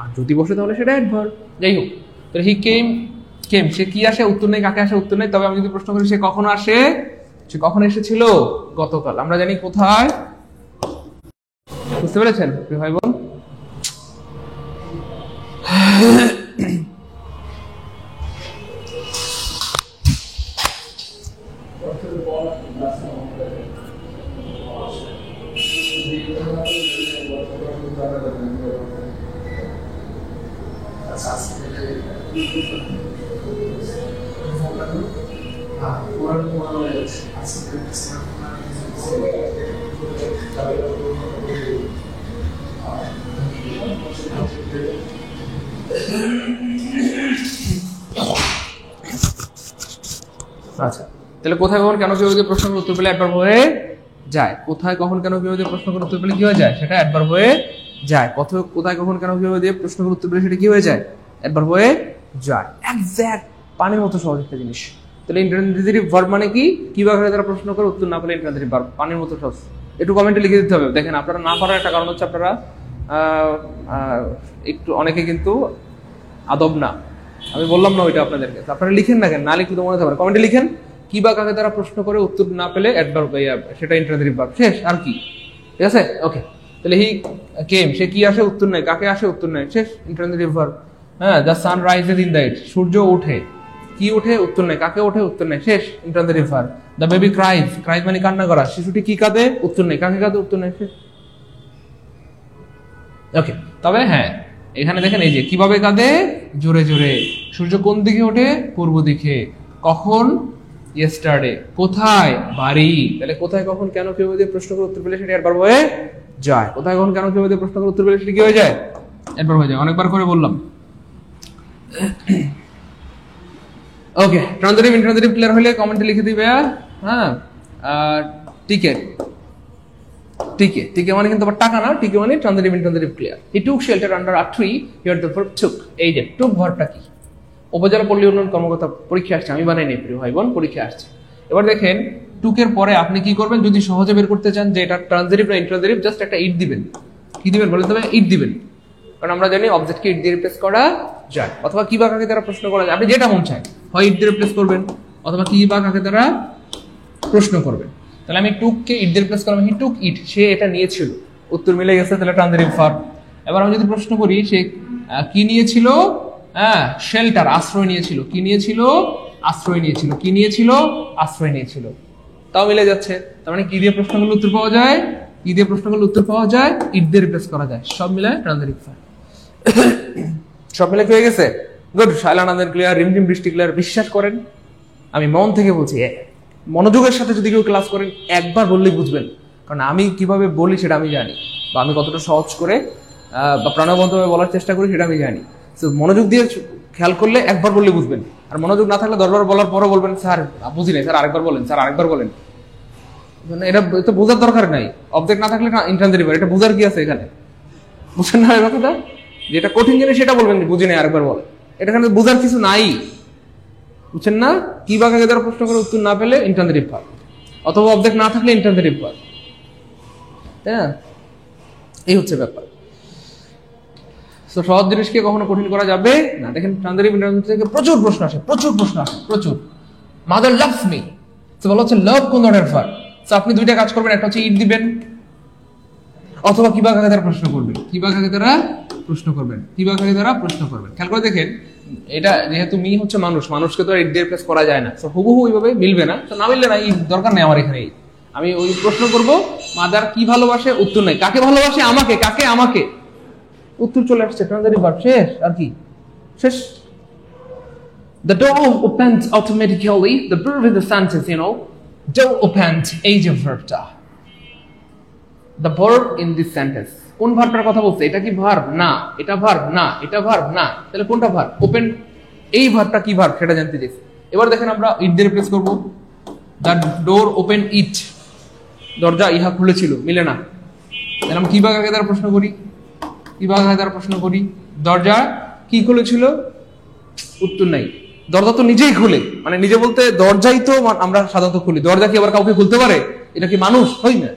আর যদি বসে তাহলে সেটা অ্যাডভার্ব। যাই হোক, তাহলে হি কেম, কেম সে কি আসে, উত্তর নেই, কাকে আসে, উত্তর নেই। তবে আমি যদি প্রশ্ন করি সে কখন আসে, সে কখন এসেছিল, গতকাল। আমরা জানি কোথায়, বুঝতে পেরেছেন প্রিয় ভাই বোন? আচ্ছা, তাহলে কোথায় কখন কেন কিভাবে প্রশ্নের উত্তর পেলে অ্যাডভার্ব হয়ে যায়, কোথায় কখন কেন কিভাবে প্রশ্নের উত্তর পেলে কি হয়ে যায়, সেটা অ্যাডভার্ব হয়ে যায়। কোথায় কখন কেন কিভাবে দিয়ে প্রশ্নের উত্তর পেলে সেটা কি হয়ে যায়, অ্যাডভার্ব হয়ে যায়। এক্স্যাক্ট পানির মতো সহজ একটা জিনিস। তাহলে ইন্ট্রানজিটিভ ভার্ব মানে কি, কিভাবে তারা প্রশ্ন করে উত্তর না পেলে ইন্ট্রানজিটিভ ভার্ব, পানির মতো সহজ। একটু কমেন্টে লিখে দিতে হবে। দেখেন আপনারা না পারার একটা কারণ হচ্ছে আপনারা একটু অনেকে কিন্তু আদব না, আমি বললাম না ওইটা আপনাদেরকে, আপনারা লিখেন না কেন, না লিখে তো মনে থাকবে, কমেন্টে লিখেন কি বা কাকে তারা প্রশ্ন করে উত্তর না পেলে অ্যাডভার্ব, সেটা ইন্টারোগেটিভ ভার্ব, শেষ আর কি, ঠিক আছে? ওকে, তাহলে হি কেম, সে কি আসে উত্তর নাই, কাকে আসে উত্তর নাই, শেষ ইন্টারোগেটিভ ভার্ব। হ্যাঁ, the sun rises in the east, সূর্য ওঠে, কি ওঠে উত্তর নাই, কাকে ওঠে উত্তর নাই, শেষ interrogative verb. The baby cries, cries মানে কান্না করা, শিশুটি কি কাঁদে উত্তর নাই, কাকে কাঁদে উত্তর নাই, শেষ। ওকে, তবে হ্যাঁ এখানে দেখেন এই যে কিভাবে কাঁদে, জোরে জোরে। সূর্য কোন দিকে ওঠে, পূর্ব দিকে। কখন, ইয়েস্টারডে। কোথায়, বাড়ি। তাহলে কোথায়, কখন, কেন, কিভাবে দিয়ে প্রশ্ন করে উত্তর পেলে সেটা অ্যাডভার্ব হয়ে যায়। কোথায়, কখন, কেন, কিভাবে দিয়ে প্রশ্ন করে উত্তর পেলে সেটা কি হয়ে যায়, অ্যাডভার্ব হয়ে যায়। অনেকবার করে বললাম। ওকে, ট্রান্সিটিভ ইন্ট্রান্সিটিভ ক্লিয়ার হলে কমেন্টে লিখে দিবে। হ্যাঁ, টিকেট, টিকে, টিকে মানে কিন্তু আবার টাকা না, টিকে মানে transitive intransitive clear. He took shelter under a tree, here the verb took. এই যে টুক ভার্বটা কি, উপজেলা পল্লী উন্নয়ন কর্মকর্তা পরীক্ষা আসছে, আমি বানাই নাই প্রিয় ভাই বোন, পরীক্ষা আসছে। এবার দেখেন টুকের পরে আপনি কি করবেন, যদি সহজে বের করতে চান যে এটা ট্রান্সিটিভ না ইন্ট্রান্সিটিভ, জাস্ট একটা ইট দিবেন। কি দিবেন বলে তবে ইট দিবেন, কারণ আমরা জানি অবজেক্টকে ইট দিয়ে রিপ্লেস করা যায়, অথবা কি বা কাকে দ্বারা প্রশ্ন করা যায়, আপনি যেটা মন চায়, হয় ইট দিয়ে রিপ্লেস করবেন অথবা কি বা কাকে দ্বারা প্রশ্ন করবেন। তাহলে আমি টুককে ইট দিয়ে রিপ্লেস করলাম, হি টুক ইট, সে এটা নিয়েছিল, উত্তর মিলে গেছে, তাহলে ট্রান্সিটিভ ভার্ব। এবার আমি যদি প্রশ্ন করি সে কি নিয়েছিল, হ্যাঁ শেল্টার, আশ্রয় নিয়েছিল, কি নিয়েছিল, আশ্রয় নিয়েছিল, কি নিয়েছিল, আশ্রয় নিয়েছিল, তাও মিলে যাচ্ছে। তার মানে কি দিয়ে প্রশ্ন করলে উত্তর পাওয়া যায়, কি দিয়ে প্রশ্ন করলে উত্তর পাওয়া যায়, ইট দিয়ে রিপ্লেস করা যায়, সব মিলে ট্রান্সিটিভ ভার্ব। সব মিলে কি হয়ে গেছে, গুড। শাইলানাদের ক্লিয়ার, রিমঝিম বৃষ্টি ক্লিয়ার। বিশ্বাস করেন আমি মন থেকে বলছি, মনোযোগের সাথে যদি কেউ ক্লাস করেন একবার বললেই বুঝবেন, কারণ আমি কিভাবে বলি সেটা আমি জানি, বা আমি কতটা সহজ করে বা প্রাণবন্তভাবে বলার চেষ্টা করি সেটা আমি জানি। তো মনোযোগ দিয়ে খেয়াল করলে একবার বললে বুঝবেন, আর মনোযোগ না থাকলে 10বার বলার পরও বলবেন স্যার বুঝি নাই, স্যার আরেকবার বলেন, স্যার আরেকবার বলেন। এটা তো বোঝার দরকার নাই, অবজেক্ট না থাকলে ইন্ট্রান্সিটিভ, এটা বোঝার কি আছে এখানে, বুঝছেন না কথাটা? যেটা কঠিন জিনিস সেটা বলবেন, বুঝি নাই আরেকবার বলেন, এটা এখানে বোঝার কিছু নাই, বুঝছেন না? কি বা কাকে দ্বারা প্রশ্ন করে উত্তর না পেলে ইন্ট্রান্সিটিভ ভার্ব, অথবা অবজেক্ট না থাকলে ইন্ট্রান্সিটিভ ভার্ব, তাই না? এই হচ্ছে ব্যাপার। তো সহজ জিনিসকে কখনো কঠিন করা যাবে না। দেখেন ট্রান্সিটিভ ইন্ট্রান্সিটিভ থেকে প্রচুর প্রশ্ন আসে, প্রচুর প্রশ্ন আসে, প্রচুর। মাদার লাভস মি, তো বলা হচ্ছে লাভ কোন ধরনের ভার্ব। তো আপনি দুইটা কাজ করবেন, একটা হচ্ছে ইট দিবেন, অথবা কি বা কাকে দ্বারা প্রশ্ন করবেন, কি বা কাকে দ্বারা প্রশ্ন করবেন, কি বা কাকে দ্বারা প্রশ্ন করবেন। খেয়াল করে দেখেন, এটা যেহেতু মি হচ্ছে মানুষ, মানুষকে তো ইট দিয়ে রিপ্লেস করা যায় না, তো হুবহু ওইভাবে মিলবে না, তো না মিললে না, ইট দরকার নেই আমার এখানে। আমি ওই প্রশ্ন করব, মাদার কি ভালোবাসে, উত্তর নাই, কাকে ভালোবাসে, আমাকে, কাকে, আমাকে, উত্তর চলে আসছে, ট্রান্সিটিভ ভার্ব, শেষ আর কি, শেষ। The door opens automatically, the verb is the sentence, you know, door opens, এই যে ভার্বটা, the verb in this sentence, কোন ভার্বটার কথা বলছে, এটা কি ভার্ব না, এটা ভার্ব না, এটা ভার্ব না, তাহলে কোনটা ভার্ব, ওপেন, এই ভার্বটা কি ভার্ব সেটা জানতে চাইছি। এবার দেখেন আমরা ইট দিয়ে রিপ্লেস করব, the door open it, দরজা ইহা খুলেছিল, মিলে না, তাহলে আমরা কি বা কাকে দ্বারা প্রশ্ন করি, কি বা কাকে দ্বারা প্রশ্ন করি, দরজা কি খুলেছিল, উত্তর নাই, দরজা তো নিজেই খুলে, মানে নিজে বলতে দরজাই তো আমরা সাধারণত খুলি, দরজা কি আবার কাউকে খুলতে পারে, এটা কি মানুষ, হয় না,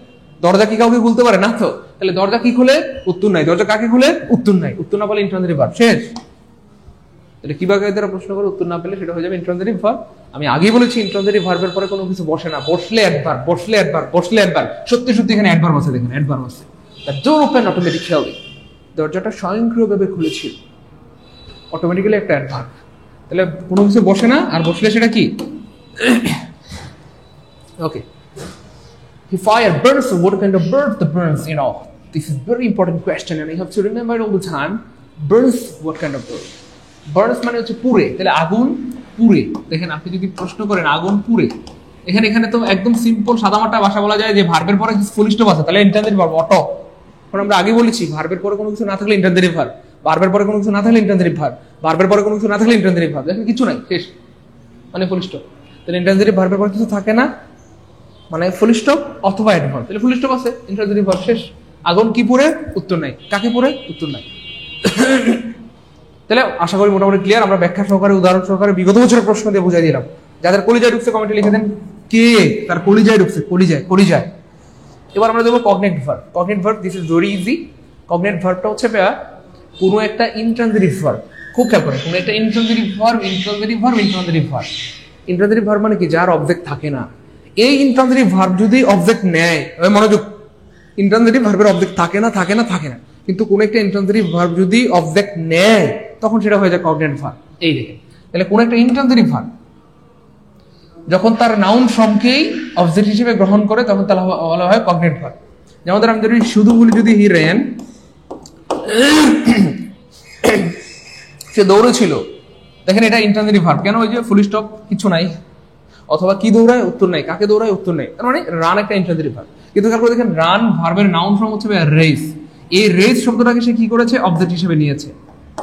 দরজা কি কাউকে খুলতে পারে না, তো তাহলে দরজা কি খুলে, উত্তর নাই, দরজা কাকে খুলে, উত্তর নাই, উত্তর না পেলে ইন্ট্রান্সিটিভ ভার্ব, শেষ। তাহলে কি বা কাকে দ্বারা প্রশ্ন করে উত্তর না পেলে সেটা হয়ে যাবে ইন্ট্রান্সিটিভ ভার্ব। আমি আগেই বলেছি ইন্ট্রান্সিটিভ ভার্বের পরে কোনো কিছু বসে না, বসলে অ্যাডভার্ব, বসলে অ্যাডভার্ব, বসলে অ্যাডভার্ব, সত্যি সত্যি এখানে অ্যাডভার্ব আছে, দেখেন অ্যাডভার্ব আছে। দ্য ডোর ওপেন অটোমেটিক্যালি, দরজাটা স্বয়ংক্রিয়ভাবে খুলেছিল, অটোমেটিক্যালি একটা অ্যাডভার্ব। তাহলে কোনো কিছু বসে না, আর বসলে সেটা কি, ওকে। He fire burns, what kind of bird the burns, you know, this is very important question and you have to remember all the time, burns what kind of bird, burns মানে হচ্ছে পুড়ে, তাহলে আগুন পুড়ে। দেখেন আপনি যদি প্রশ্ন করেন আগুন পুড়ে, এখানে এখানে তো একদম সিম্পল সাদামাটা ভাষা বলা যায় যে ভার্বের পরে কিছু ফুল স্টপ আছে, তাহলে ইন্ট্রান্সিটিভ ভার্ব অটো। কারণ আমরা আগে বলেছি ভার্বের পরে কোনো কিছু না থাকলে ইন্ট্রান্সিটিভ ভার্ব, ভার্বের পরে কোনো কিছু না থাকলে ইন্ট্রান্সিটিভ ভার্ব, ভার্বের পরে কোনো কিছু না থাকলে ইন্ট্রান্সিটিভ ভার্ব, দেখেন কিছু নাই, শেষ, মানে ফুল স্টপ। তাহলে ইন্ট্রান্সিটিভ ভার্বের পরে কিছু থাকে না, মানে ফুল স্টপ অথবা অ্যাডভার্ব, তাহলে ফুল স্টপ আছে, ইন্ট্রান্সিটিভ ভার্ব, শেষ। আগুন কি পুড়ে, উত্তর নাই, কাকে পুড়ে, উত্তর নাই। তাহলে আশা করি মোটামুটি ক্লিয়ার, আমরা ব্যাখ্যা সহকারে উদাহরণ সহকারে বিগত বছরের প্রশ্ন দিয়ে বুঝাই দিলাম। যাদের কলিজায় ঢুকছে কমেন্টে লিখে দেন কে তার কলিজায় ঢুকছে, কলিজায়, কলিজায়। এবার আমরা দেবো cognate verb. Cognate verb, this is very easy. Cognate ভার্বটা হচ্ছে ভাইয়া কোনো একটা ইন্ট্রানজিটিভ ভার্ব, খুব খেয়াল করেন, কোনো একটা intransitive verb, intransitive verb, intransitive verb. Intransitive verb মানে কি, যার অবজেক্ট থাকে না। এই ইন্ট্রানজিটিভ ভার্ব যদি অবজেক্ট নেয়, মনোযোগ, ইন্ট্রানজিটিভ ভার্বের অবজেক্ট থাকে না, থাকে না, থাকে না, কিন্তু কোন একটা ইন্ট্রানজিটিভ ভার্ব যদি অবজেক্ট নেয় তখন সেটা হয়ে যায় কগনেট ভার্ব। এই দেখেন, তাহলে কোন একটা ইন্ট্রানজিটিভ ভার্ব যখন তার নাউন ফর্মকেই অবজেক্ট হিসেবে গ্রহণ করে তখন তাহলে বলা হয় কগনেট ভার্ব। যেমন আমি যদি শুধু বলি, যদি হি র্যান, সে দৌড়েছিল, দেখেন এটা ইন্ট্রানজিটিভ ভার্ব। কেন? ওই যে ফুল স্টপ, কিছু নাই, অথবা কি দৌড়ায়, উত্তর নাই, কাকে দৌড়ায়, উত্তর নেই, তার মানে রান একটা ইন্ট্রানজিটিভ ভার্ব। কিন্তু তারপরে দেখেন রান ভার্বের নাউন ফর্ম হচ্ছে রেস। এই রেস শব্দটাকে সে কি করেছে, অবজেক্ট হিসেবে নিয়েছে।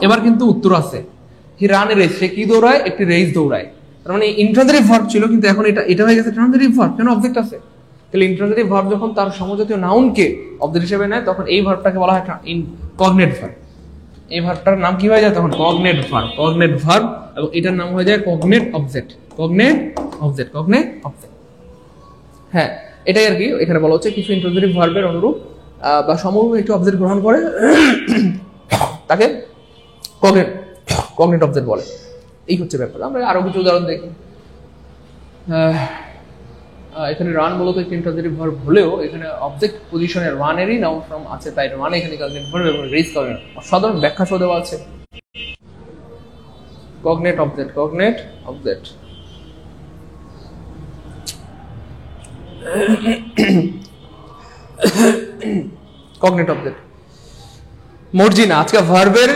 এবার কিন্তু উত্তর আছে, হি রান এ রেস, সে কি দৌড়ায়, একটি রেস দৌড়ায়। তার মানে ইন্ট্রানজিটিভ ভার্ব ছিল, কিন্তু এখন এটা হয়ে গেছে ট্রানজিটিভ ভার্ব। কেন? অবজেক্ট আছে। তাহলে ইন্ট্রানজিটিভ ভার্ব যখন তার সমজাতীয় নাউনকে অবজেক্ট হিসেবে নেয় তখন এই ভার্বটাকে বলা হয় কগনেট ভার্ব। এই ভার্বটার নাম কি হয়ে যায় তখন? Cognate verb. কগনেট ভার্ব, এবং এটার নাম হয়ে যায় cognate object. Cognate object, cognate object. হ্যাঁ, এটাই আর কি এখানে বলা হচ্ছে, কিছু ইন্ট্রানজিটিভ ভার্বের অনুরূপ বা সমরূপ একটি অবজেক্ট গ্রহণ করে তাকে কগনেট অবজেক্ট বলে। এই হচ্ছে ব্যাপার। আমরা আরো কিছু উদাহরণ দেখি। এখানে রান মূলত একটি ইন্ট্রানজিটিভ ভার্ব হলেও এখানে অবজেক্ট পজিশনে রানেরই নাউন ফর্ম আছে, তাই রান এখানে কগনেট ভার্ব এবং রেস কগনেট। সাধারণ ব্যাখ্যা সহ দেওয়া আছে। Cognate object, cognate object. Cognate object. Marjina, আজকে ভার্বের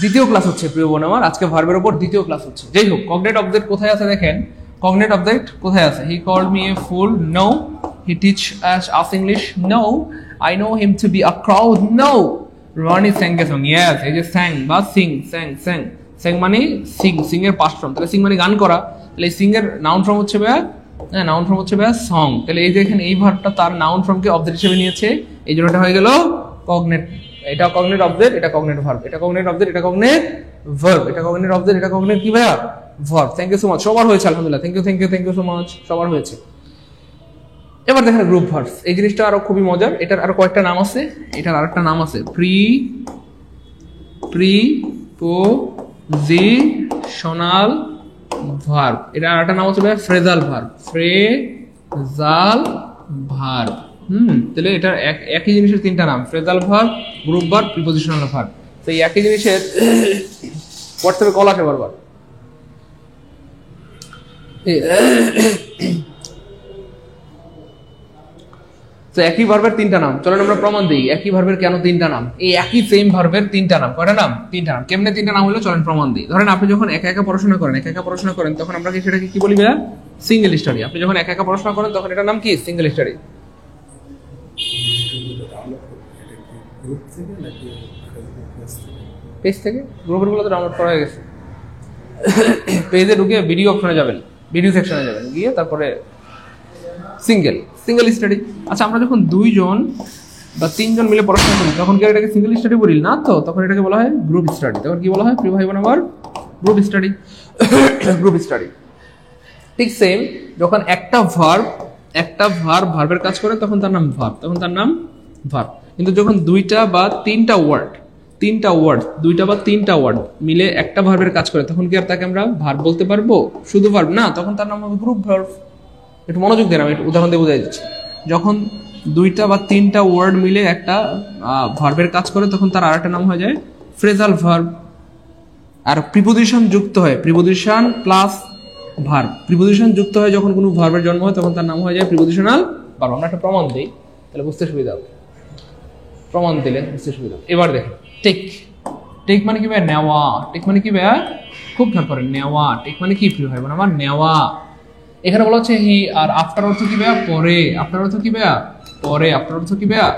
দ্বিতীয় ক্লাস হচ্ছে প্রিয় বোন আমার, আজকে ভার্বের উপর দ্বিতীয় ক্লাস হচ্ছে। যাই হোক, কগনেট অবজেক্ট কোথায় আছে দেখেন, কগনেট অবজেক্ট কোথায় আছে? He called me a fool, no. He teach us English, no. I know him to be a crowd, no. Rony sang a song, yes. এই যে স্যাং বা সিং, স্যাং, স্যাং, স্যাং মানে সিং, সিং এর পাস্ট ফর্ম। তাহলে সিং মানে গান করা, তাহলে সিং এর নাউন ফর্ম হচ্ছে ভাইয়া, নাউন ফর্ম হচ্ছে ভাইয়া সং। তাহলে এই যে এখানে এই ভার্বটা তার নাউন ফর্মকে অবজেক্ট হিসেবে নিয়েছে, এই জন্য এটা হয়ে গেল কগনেট। এটা কগনেট অবজেক্ট, এটা কগনেট ভার্ব। এটা কগনেট অবজেক্ট, এটা কগনেট ভার্ব। এটা কগনেট অবজেক্ট, এটা কগনেট কি ভাইয়া? Verb. Thank you so much, সবার হয়েছে আলহামদুলিল্লাহ। Thank you, thank you, thank you so much, সবার হয়েছে। এবার দেখেন গ্রুপ ভার্বস, এই জিনিসটা আরো খুবই মজার। এটার আরো কয়েকটা নাম আছে, এটার আরেকটা নাম আছে প্রিপোজিশনাল ভার্ব। এটা আরেকটা নাম হচ্ছে ফ্রেজাল ভার্ব, ফ্রেজাল ভার্ব। তাহলে এটা একই জিনিসের তিনটা নাম, phrasal verb, group verb, prepositional verb. তো এই একই জিনিসের হোয়াটসঅ্যাপে কল আসে বারবার। তো একই ভার্বের তিনটা নাম, চলেন আমরা প্রমাণ দিই একই ভার্বের কেন তিনটা নাম। এই একই সেম ভার্বের তিনটা নাম, কয়টা নাম? তিনটা নাম। কেমনে তিনটা নাম হলো চলেন প্রমাণ দিই। ধরেন আপনি যখন একা একা পড়াশোনা করেন তখন আমরা কি সেটাকে কি বলি ভাইয়া? Single study. আপনি যখন একা একা পড়াশোনা করেন তখন এটার নাম কি? Single study. পেজ থেকে, গ্রুপের গুলো তো ডাউনলোড করা হয়ে গেছে। পেজে ঢুকে ভিডিও অপশনে যাবেন, ভিডিও সেকশনে যাবেন, গিয়ে তারপরে সিঙ্গেল স্টাডি। আচ্ছা, আমরা যখন দুইজন বা তিনজন মিলে পড়াশোনা করি তখন কি এটাকে সিঙ্গেল স্টাডি বলি না তো? তখন এটাকে বলা হয় গ্রুপ স্টাডি। তখন কি বলা হয় প্রিয় ভাই বোন আমার? Group study. Group study. ঠিক সেম, যখন একটা ভার্বের কাজ করে তখন তার নাম ভার্ব, কিন্তু যখন দুইটা বা তিনটা ওয়ার্ড মিলে একটা ভার্বের কাজ করে তখন কি আর তাকে আমরা ভার্ব বলতে পারবো? শুধু ভার্ব না, তখন তার নাম হবে গ্রুপ ভার্ব। একটু মনোযোগ দেন, আমি একটু উদাহরণ দিয়ে বোঝাই দিচ্ছি। যখন দুইটা বা তিনটা ওয়ার্ড মিলে একটা ভার্বের কাজ করে তখন তার আরেকটা নাম হয়ে যায় ফ্রেজাল ভার্ব। আর প্রিপোজিশন যুক্ত হয়, প্রিপোজিশন প্লাস ভার্ব, প্রিপোজিশন যুক্ত হয় যখন কোনো ভার্বের জন্ম হয় তখন তার নাম হয়ে যায় প্রিপোজিশনাল ভার্ব। আমরা একটা প্রমাণ দিই, তাহলে বুঝতে সুবিধা হবে। প্রমাণ দিলে বুঝতে সুবিধা হবে। এবার দেখেন, টেক মানে কি ভাই? নেওয়া। টেক মানে কি ভাই? খুব খেয়াল করেন, নেওয়া। টেক মানে কি প্রিয় ভাই বোন আমার? নেওয়া। এখানে বলা হচ্ছে হি, আর আফটার অর্থ কি ভাইয়া? পরে। আফটার অর্থ কি ভাইয়া? পরে। আফটার অর্থ কি ভাইয়া?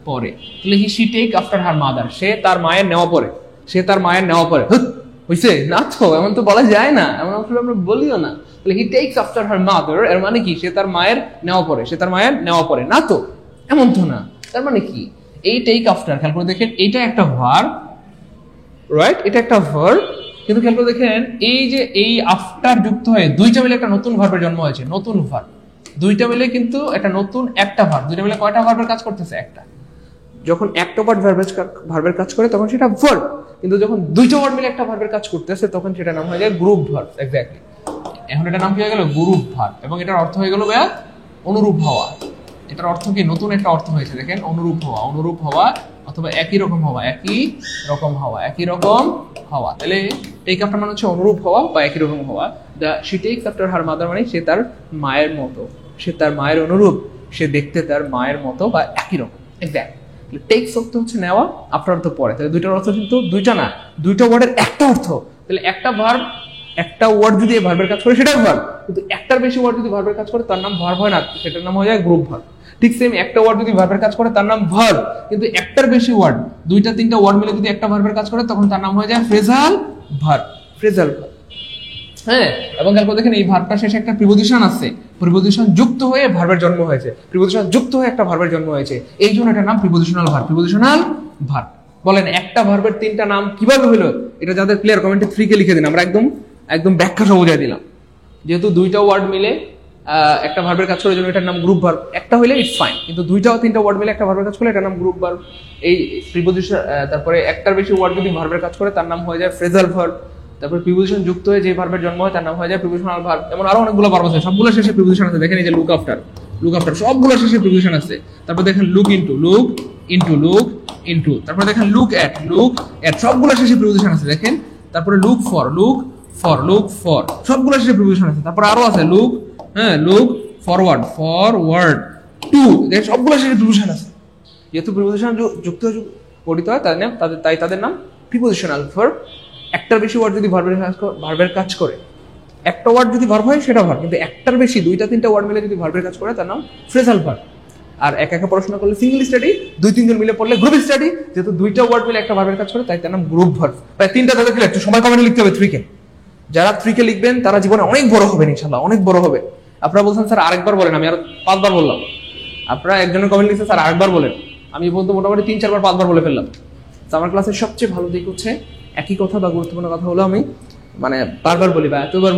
পরে। তাহলে he, she take after her mother, সে তার মায়ের নেওয়া পরে। হইছে না তো? এমন তো বলা যায় না, এমন আসলে আমরা বলিও না। তাহলে হি টেকস আফটার হার মাদার, এর মানে কি? সে তার মায়ের নেওয়া পরে, না তো? এমন তো না। তার মানে কি? এই টেক আফটার, খেয়াল করে দেখেন, এইটা একটা ভার্ব, রাইট? এটা একটা ভার্ব, কিন্তু খেয়াল করে দেখেন এই যে এই আফটার যুক্ত হয়ে দুইটা মিলে একটা নতুন ভার্বের জন্ম হয়েছে, নতুন ভার্ব। দুইটা মিলে কিন্তু একটা নতুন একটা ভার্ব, দুইটা মিলে কয়টা ভার্বের কাজ করতেছে? একটা। যখন একটা ওয়ার্ড ভার্বের কাজ করে তখন সেটা ভার্ব, কিন্তু যখন দুইটা ওয়ার্ড মিলে একটা ভার্বের কাজ করতেছে তখন সেটা নাম হয়ে যায় গ্রুপ ভার্ব। এক্স্যাক্টলি, এখন এটা নাম কি হয়ে গেল? Group verb. এবং এটার অর্থ হয়ে গেল ভাইয়া অনুরূপ হওয়া। এটার অর্থ কি? নতুন একটা অর্থ হয়েছে, দেখেন, অনুরূপ হওয়া, অনুরূপ হওয়া অথবা একই রকম হওয়া, একই রকম হওয়া, একই রকম হওয়া। তাহলে টেক আফটার মানে হচ্ছে অনুরূপ হওয়া বা একই রকম হওয়া। She tax after her mother মানে সে তার মায়ের মতো, সে তার মায়ের অনুরূপ, সে দেখতে তার মায়ের মতো বা একই রকম। এক্স্যাক্ট, টেকস অর্থ হচ্ছে নেওয়া, আফটার অর্থ পরে। তাহলে দুইটার অর্থ কিন্তু দুইটা না, দুইটা ওয়ার্ডের একটা অর্থ। তাহলে একটা ভার্ব, একটা ওয়ার্ড যদি ভার্বের কাজ করে সেটাই ভার্ব, কিন্তু একটার বেশি ওয়ার্ড যদি ভার্বের কাজ করে তার নাম ভার্ব হয় না, সেটার নাম হয়ে যায় গ্রুপ ভার্ব। ঠিক সেম, একটা ওয়ার্ড যদি ভার্বের কাজ করে তার নাম ভার্ব, কিন্তু একটার বেশি ওয়ার্ড, দুইটা তিনটা ওয়ার্ড মিলে যদি একটা ভার্বের কাজ করে তখন তার নাম হয়ে যায় ফ্রেজাল ভার্ব। ফ্রেজাল ভার্ব, হ্যাঁ। এবং তারপর দেখেন এই ভার্বটা শেষে একটা প্রিপোজিশন আছে, প্রিপোজিশন যুক্ত হয়ে ভার্বের জন্ম হয়েছে, প্রিপোজিশন যুক্ত হয়ে একটা ভার্বের জন্ম হয়েছে, এই জন্য এটার নাম প্রিপোজিশনাল ভার্ব। Prepositional verb. বলেন একটা ভার্বের তিনটা নাম কিভাবে হলো? এটা যাদের ক্লিয়ার কমেন্টে 3 কে লিখে দিন, আমরা একদম একদম ব্যাখ্যা সহ বুঝিয়ে দিলাম। যেহেতু দুইটা ওয়ার্ড মিলে একটা ভার্বের কাজ করে জন্য এটার নাম গ্রুপ ভার্ব। একটা হইলে ইটস ফাইন, কিন্তু দুইটা ও তিনটা ওয়ার্ড মিলে একটা ভার্বের কাজ করে এটার নাম গ্রুপ ভার্ব। এই প্রিপোজিশন, তারপরে একটার বেশি ওয়ার্ড যদি ভার্বের কাজ করে তার নাম হয়ে যায় ফ্রেজাল ভার্ব। তারপর প্রিপোজিশন যুক্ত হয়ে যে ভার্বের জন্ম হয় তার নাম হয়ে যায় প্রিপোজিশনাল ভার্ব। এমন আরো অনেকগুলো ভার্ব আছে, সবগুলো শেষে প্রিপোজিশন আছে। দেখেন এই যে লুক আফটার, লুক আফটার সবগুলো শেষে প্রিপোজিশন আছে। তারপর দেখেন look into, look into, look into. তারপর দেখেন লুক এট, লুক এট সবগুলো শেষে প্রিপোজিশন আছে। দেখেন তারপরে look for, look for, look for সবগুলো শেষে প্রিপোজিশন আছে। তারপর আরো আছে লুক, হ্যাঁ, লুক ফরওয়ার্ড, ফরওয়ার্ড টু, দেখেন সবগুলো শেষে প্রিপোজিশন আছে। যেহেতু প্রিপোজিশন যুক্ত গঠিত হয় তাই তাদের নাম প্রিপোজিশনাল ভার্ব। একটার বেশি ওয়ার্ড যদি ভার্বের কাজ করে, একটা ওয়ার্ড যদি ভার্ব হয় সেটা ভার্ব, কিন্তু একটার বেশি দুইটা তিনটা ওয়ার্ড মিলে যদি ভার্বের কাজ করে তার নাম ফ্রেজাল ভার্ব। আর একা একা পড়াশোনা করলে সিঙ্গেল স্টাডি, দুই তিনজন মিলে পড়লে গ্রুপ স্টাডি। যেহেতু দুইটা ওয়ার্ড মিলে একটা ভার্বের কাজ করে তাই তার নাম গ্রুপ ভার্ব। প্রায় তিনটা তাদের ক্লিয়ার, একটু সময় কমেন্টে লিখতে হবে 3 কে। যারা 3 কে লিখবেন তারা জীবনে অনেক বড় হবেন ইনশাআল্লাহ, অনেক বড় হবে। আপনারা বলছেন স্যার আরেকবার বলেন, আমি আর 5 বার বললাম। আপনারা একজনের কমেন্ট লিখছেন স্যার আরেকবার বলেন, আমি বলতে মোটামুটি 3-4 বার 5 বার বলে ফেললাম। আমার ক্লাসের সবচেয়ে ভালো দিক হচ্ছে একই কথা বা গুরুত্বপূর্ণ কথা হলো আমি মানে বারবার বলি বা এতবার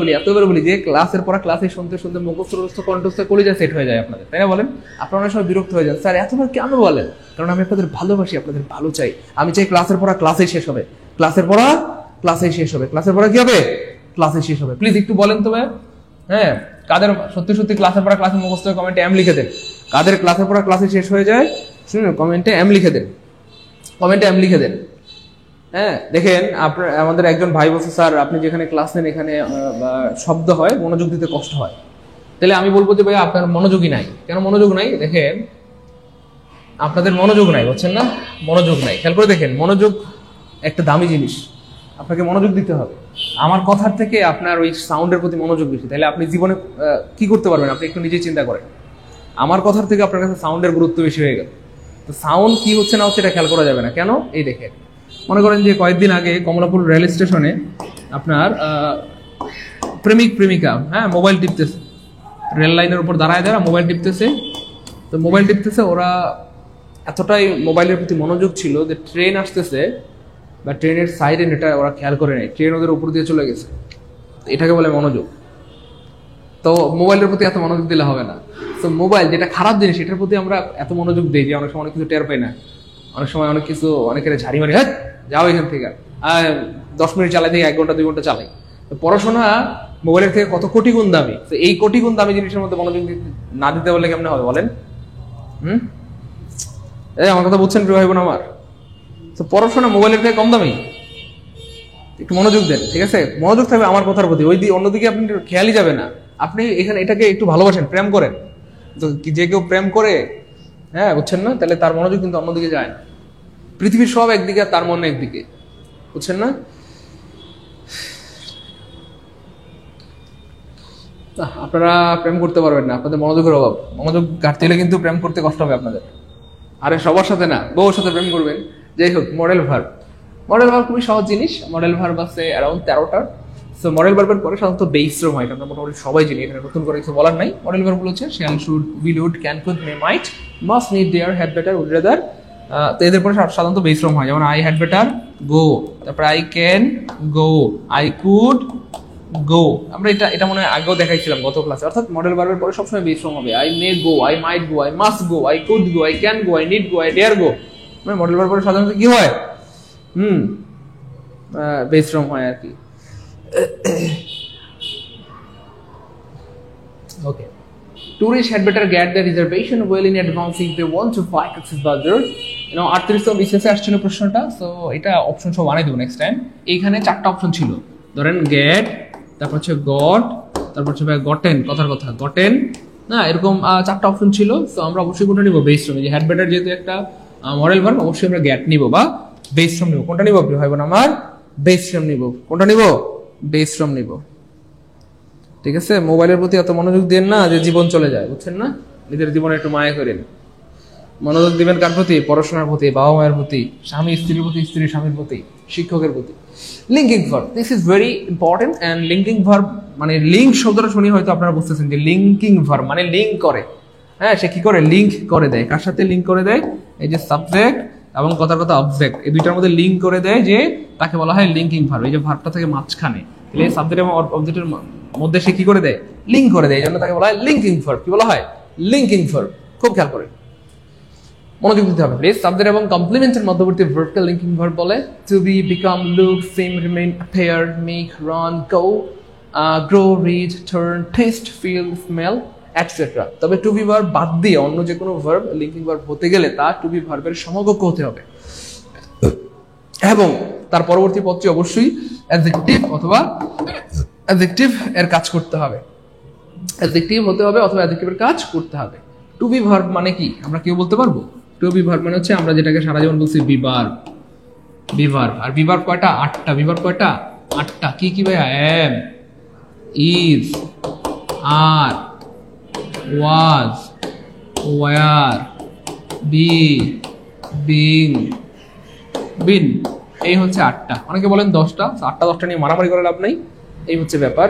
বলি যে ক্লাসের পর ক্লাসে শুনতে শুনতে মুখস্থ কণ্ঠস্থ কলিজা সেট হয়ে যায় আপনাদের, তাই না? বলেন, আপনারা অনেক সময় বিরক্ত হয়ে যান, স্যার এতবার কেন বলেন? কারণ আমি আপনাদের ভালোবাসি, আপনাদের ভালো চাই। আমি চাই ক্লাসের পড়া ক্লাসেই শেষ হবে, ক্লাসের পড়া ক্লাসেই শেষ হবে, ক্লাসের পড়া কি হবে? ক্লাসে শেষ হবে। প্লিজ একটু বলেন তো ভাই, হ্যাঁ, কাদের সত্যি সত্যি ক্লাসের পড়া ক্লাসে মুখস্থ কমেন্টে এম লিখে দেন। কাদের ক্লাসের পড়া ক্লাসে শেষ হয়ে যায় শুনুন, কমেন্টে এম লিখে দেন, কমেন্টে এম লিখে দেন। হ্যাঁ, দেখেন আপনার আমাদের একজন ভাই বলছে স্যার আপনি যেখানে ক্লাস নেন এখানে শব্দ হয়, মনোযোগ দিতে কষ্ট হয়। তাহলে আমি বলবো যে ভাই আপনার মনোযোগই নাই। কেন মনোযোগ নাই? দেখেন আপনাদের মনোযোগ নাই, বুঝছেন না? মনোযোগ নাই। খেয়াল করে দেখেন, মনোযোগ একটা দামি জিনিস, আপনাকে মনোযোগ দিতে হবে। আমার কথার থেকে আপনার ওই সাউন্ডের প্রতি মনোযোগ বেশি, তাহলে আপনি জীবনে কি করতে পারবেন আপনি একটু নিজেই চিন্তা করেন। আমার কথার থেকে আপনার কাছে সাউন্ডের গুরুত্ব বেশি হয়ে গেল। তো সাউন্ড কি হচ্ছে না হচ্ছে এটা খেয়াল করা যাবে না। কেন? এই দেখেন, মনে করেন যে কয়েকদিন আগে কমলাপুর রেল স্টেশনে আপনার প্রেমিক প্রেমিকা, হ্যাঁ, মোবাইল টিপতেছে, রেল লাইনের উপর দাঁড়ায় মোবাইল টিপতেছে। তো মোবাইল টিপতেছে, ওরা এতটাই মোবাইলের প্রতি মনোযোগ ছিল যে ট্রেন আসতেছে বা ট্রেনের সাইরেন এটা ওরা খেয়াল করে নেই, ট্রেন ওদের উপর দিয়ে চলে গেছে। এটাকে বলে মনোযোগ। তো মোবাইলের প্রতি এত মনোযোগ দিলে হবে না। তো মোবাইল যেটা খারাপ জিনিস এটার প্রতি আমরা এত মনোযোগ দিই যে অনেক সময় অনেক কিছু টের পাই না। অনেক সময় অনেক কিছু অনেকের ঝাড়ি মারি, হ্যাঁ যাও এখান থেকে, 10 মিনিট চালাই থেকে 1 ঘন্টা 2 ঘন্টা চালাই। তো পড়াশোনা মোবাইলের থেকে কত কোটি গুণ দামি। তো এই কোটি গুণ দামি জিনিসের মধ্যে মনোযোগ না দিতে বললে কেমন হবে বলেন? আমার কথা বুঝছেন প্রিয় ভাই বোন আমার? তো পড়াশোনা মোবাইলের থেকে কম দামি, একটু মনোযোগ দেন, ঠিক আছে? মনোযোগ থাকবে আমার কথার প্রতি, ওই অন্যদিকে আপনি খেয়ালই যাবে না। আপনি এখানে এটাকে একটু ভালোবাসেন, প্রেম করেন। তো যে কেউ প্রেম করে, হ্যাঁ, বুঝছেন না, তাহলে তার মনোযোগ কিন্তু অন্যদিকে যায় না। পৃথিবীর সব একদিকে আর তার মন একদিকে, বুঝছেন না? আপনারা প্রেম করতে পারবেন না, আপনাদের মনোযোগের অভাব। মনোযোগ ঘাটতি হলে কিন্তু প্রেম করতে কষ্ট হবে আপনাদের। আরে সবার সাথে না, বউর সাথে প্রেম করবেন। যাই হোক, মডেল ভার্ব খুবই সহজ জিনিস। মডেল ভার্ব আছে অ্যারাউন্ড 13টা। সো মডেল ভার্বের পরে সাধারণত বেস ফর্ম হয়, আমরা মোটামুটি সবাই জানি, এখানে নতুন করে কিছু বলার নাই। মডেল ভার্বগুলো হচ্ছে shall, should, will, would, can, could, may, might, must, need, dare, had better, would rather. তো এদের পরে সাধারণত বেস ফর্ম হয়, যেমন আই হ্যাড বেটার গো, তারপরে I can go, I could গো। আমরা এটা মনে হয় আগেও দেখাইছিলাম গত ক্লাসে। অর্থাৎ মডেল ভার্বের পরে সবসময় বেস ফর্ম হবে। I may go, I might go, I must go, I could go, I can go, I need go, I dare go. Model verb পরে সাধারণত কি হয় বেস ফর্ম হয় আর কি। ওকে, tourists had better get their reservation well in advance if they want to buy Cox's Bazar. 38 বিসিএসে আসছিল প্রশ্নটা, so এটা option সব বানাই দেবো নেক্সট টাইম। এইখানে 4টা অপশন ছিল, ধরেন গেট, তারপর হচ্ছে গট, তারপর হচ্ছে গটেন, কথার কথা গটেন না, এরকম 4টা অপশন ছিল। তো আমরা অবশ্যই কোনটা নিব? Base form. যে হ্যাড বেটার যেহেতু একটা মডেল ভার্ব, অবশ্যই আমরা গেট নিব বা বেস ফর্ম নিব। কোনটা নিব ভাই বোন আমার? বেস ফর্ম নিব। কোনটা নিব? বেস ফর্ম নিব। ঠিক আছে, মোবাইলের প্রতি এত মনোযোগ দেন না যে জীবন চলে যায়, বুঝছেন না? নিজের জীবনে একটু মায়া করেন। মনোযোগ দিবেন কার প্রতি? পড়াশোনার প্রতি, বাবা মায়ের প্রতি, স্বামী স্ত্রীর প্রতি, স্ত্রী স্বামীর প্রতি, শিক্ষকের প্রতি। Linking verb, this is very important. And linking verb মানে লিঙ্ক শব্দটা শুনি হয়তো আপনারা বুঝতেছেন যে লিঙ্কিং ভার্ব মানে লিঙ্ক করে। হ্যাঁ, সে কি করে? লিঙ্ক করে দেয়। কার সাথে লিঙ্ক করে দেয়? এই যে সাবজেক্ট এবং কথার কথা অবজেক্ট, এই দুইটার মধ্যে লিঙ্ক করে দেয়, যে তাকে বলা হয় লিঙ্কিং ভার্ব। এই যে ভার্বটা থেকে মাঝখানে, তাহলে এই সাবজেক্ট এবং অবজেক্টের মধ্যে সে কি করে দেয়? লিঙ্ক করে দেয়। এই জন্য তাকে বলা হয় লিঙ্কিং ভার্ব। কি বলা হয়? Linking verb. খুব খেয়াল করে মনোযোগ দিতে হবে প্লিজ। সাবজেক্ট এবং কমপ্লিমেন্টের মধ্যবর্তী ভার্বকে লিঙ্কিং ভার্ব বলে। To be, become, look, seem, remain, appear, make, run, go, grow, read, turn, taste, feel, smell, etcetera. তবে টু বি ভার্ব বাদ দিয়ে অন্য যে কোনো ভার্ব লিঙ্কিং ভার্ব হতে গেলে তা টু বি ভার্বের সমকক্ষ হতে হবে, এবং তার পরবর্তী পদটি অবশ্যই অ্যাডজেক্টিভ অথবা অ্যাডজেক্টিভ এর কাজ করতে হবে। অ্যাডজেক্টিভ হতে হবে অথবা অ্যাডজেক্টিভের কাজ করতে হবে। টু বি ভার্ব মানে কি আমরা কেউ বলতে পারবো? টু বি ভার্ব মানে হচ্ছে আমরা যেটাকে সারা জীবন বলছি বি ভার্ব। Be verb. আর বি ভার্ব কয়টা? 8টা। বি ভার্ব কয়টা? 8টা। কি কি ভাইয়া? Am, is, are, was, were, be, being, been. এই হচ্ছে 8টা। অনেকে বলেন 10টা। 8টা 10টা নিয়ে মারামারি করে লাভ নাই, এই হচ্ছে ব্যাপার।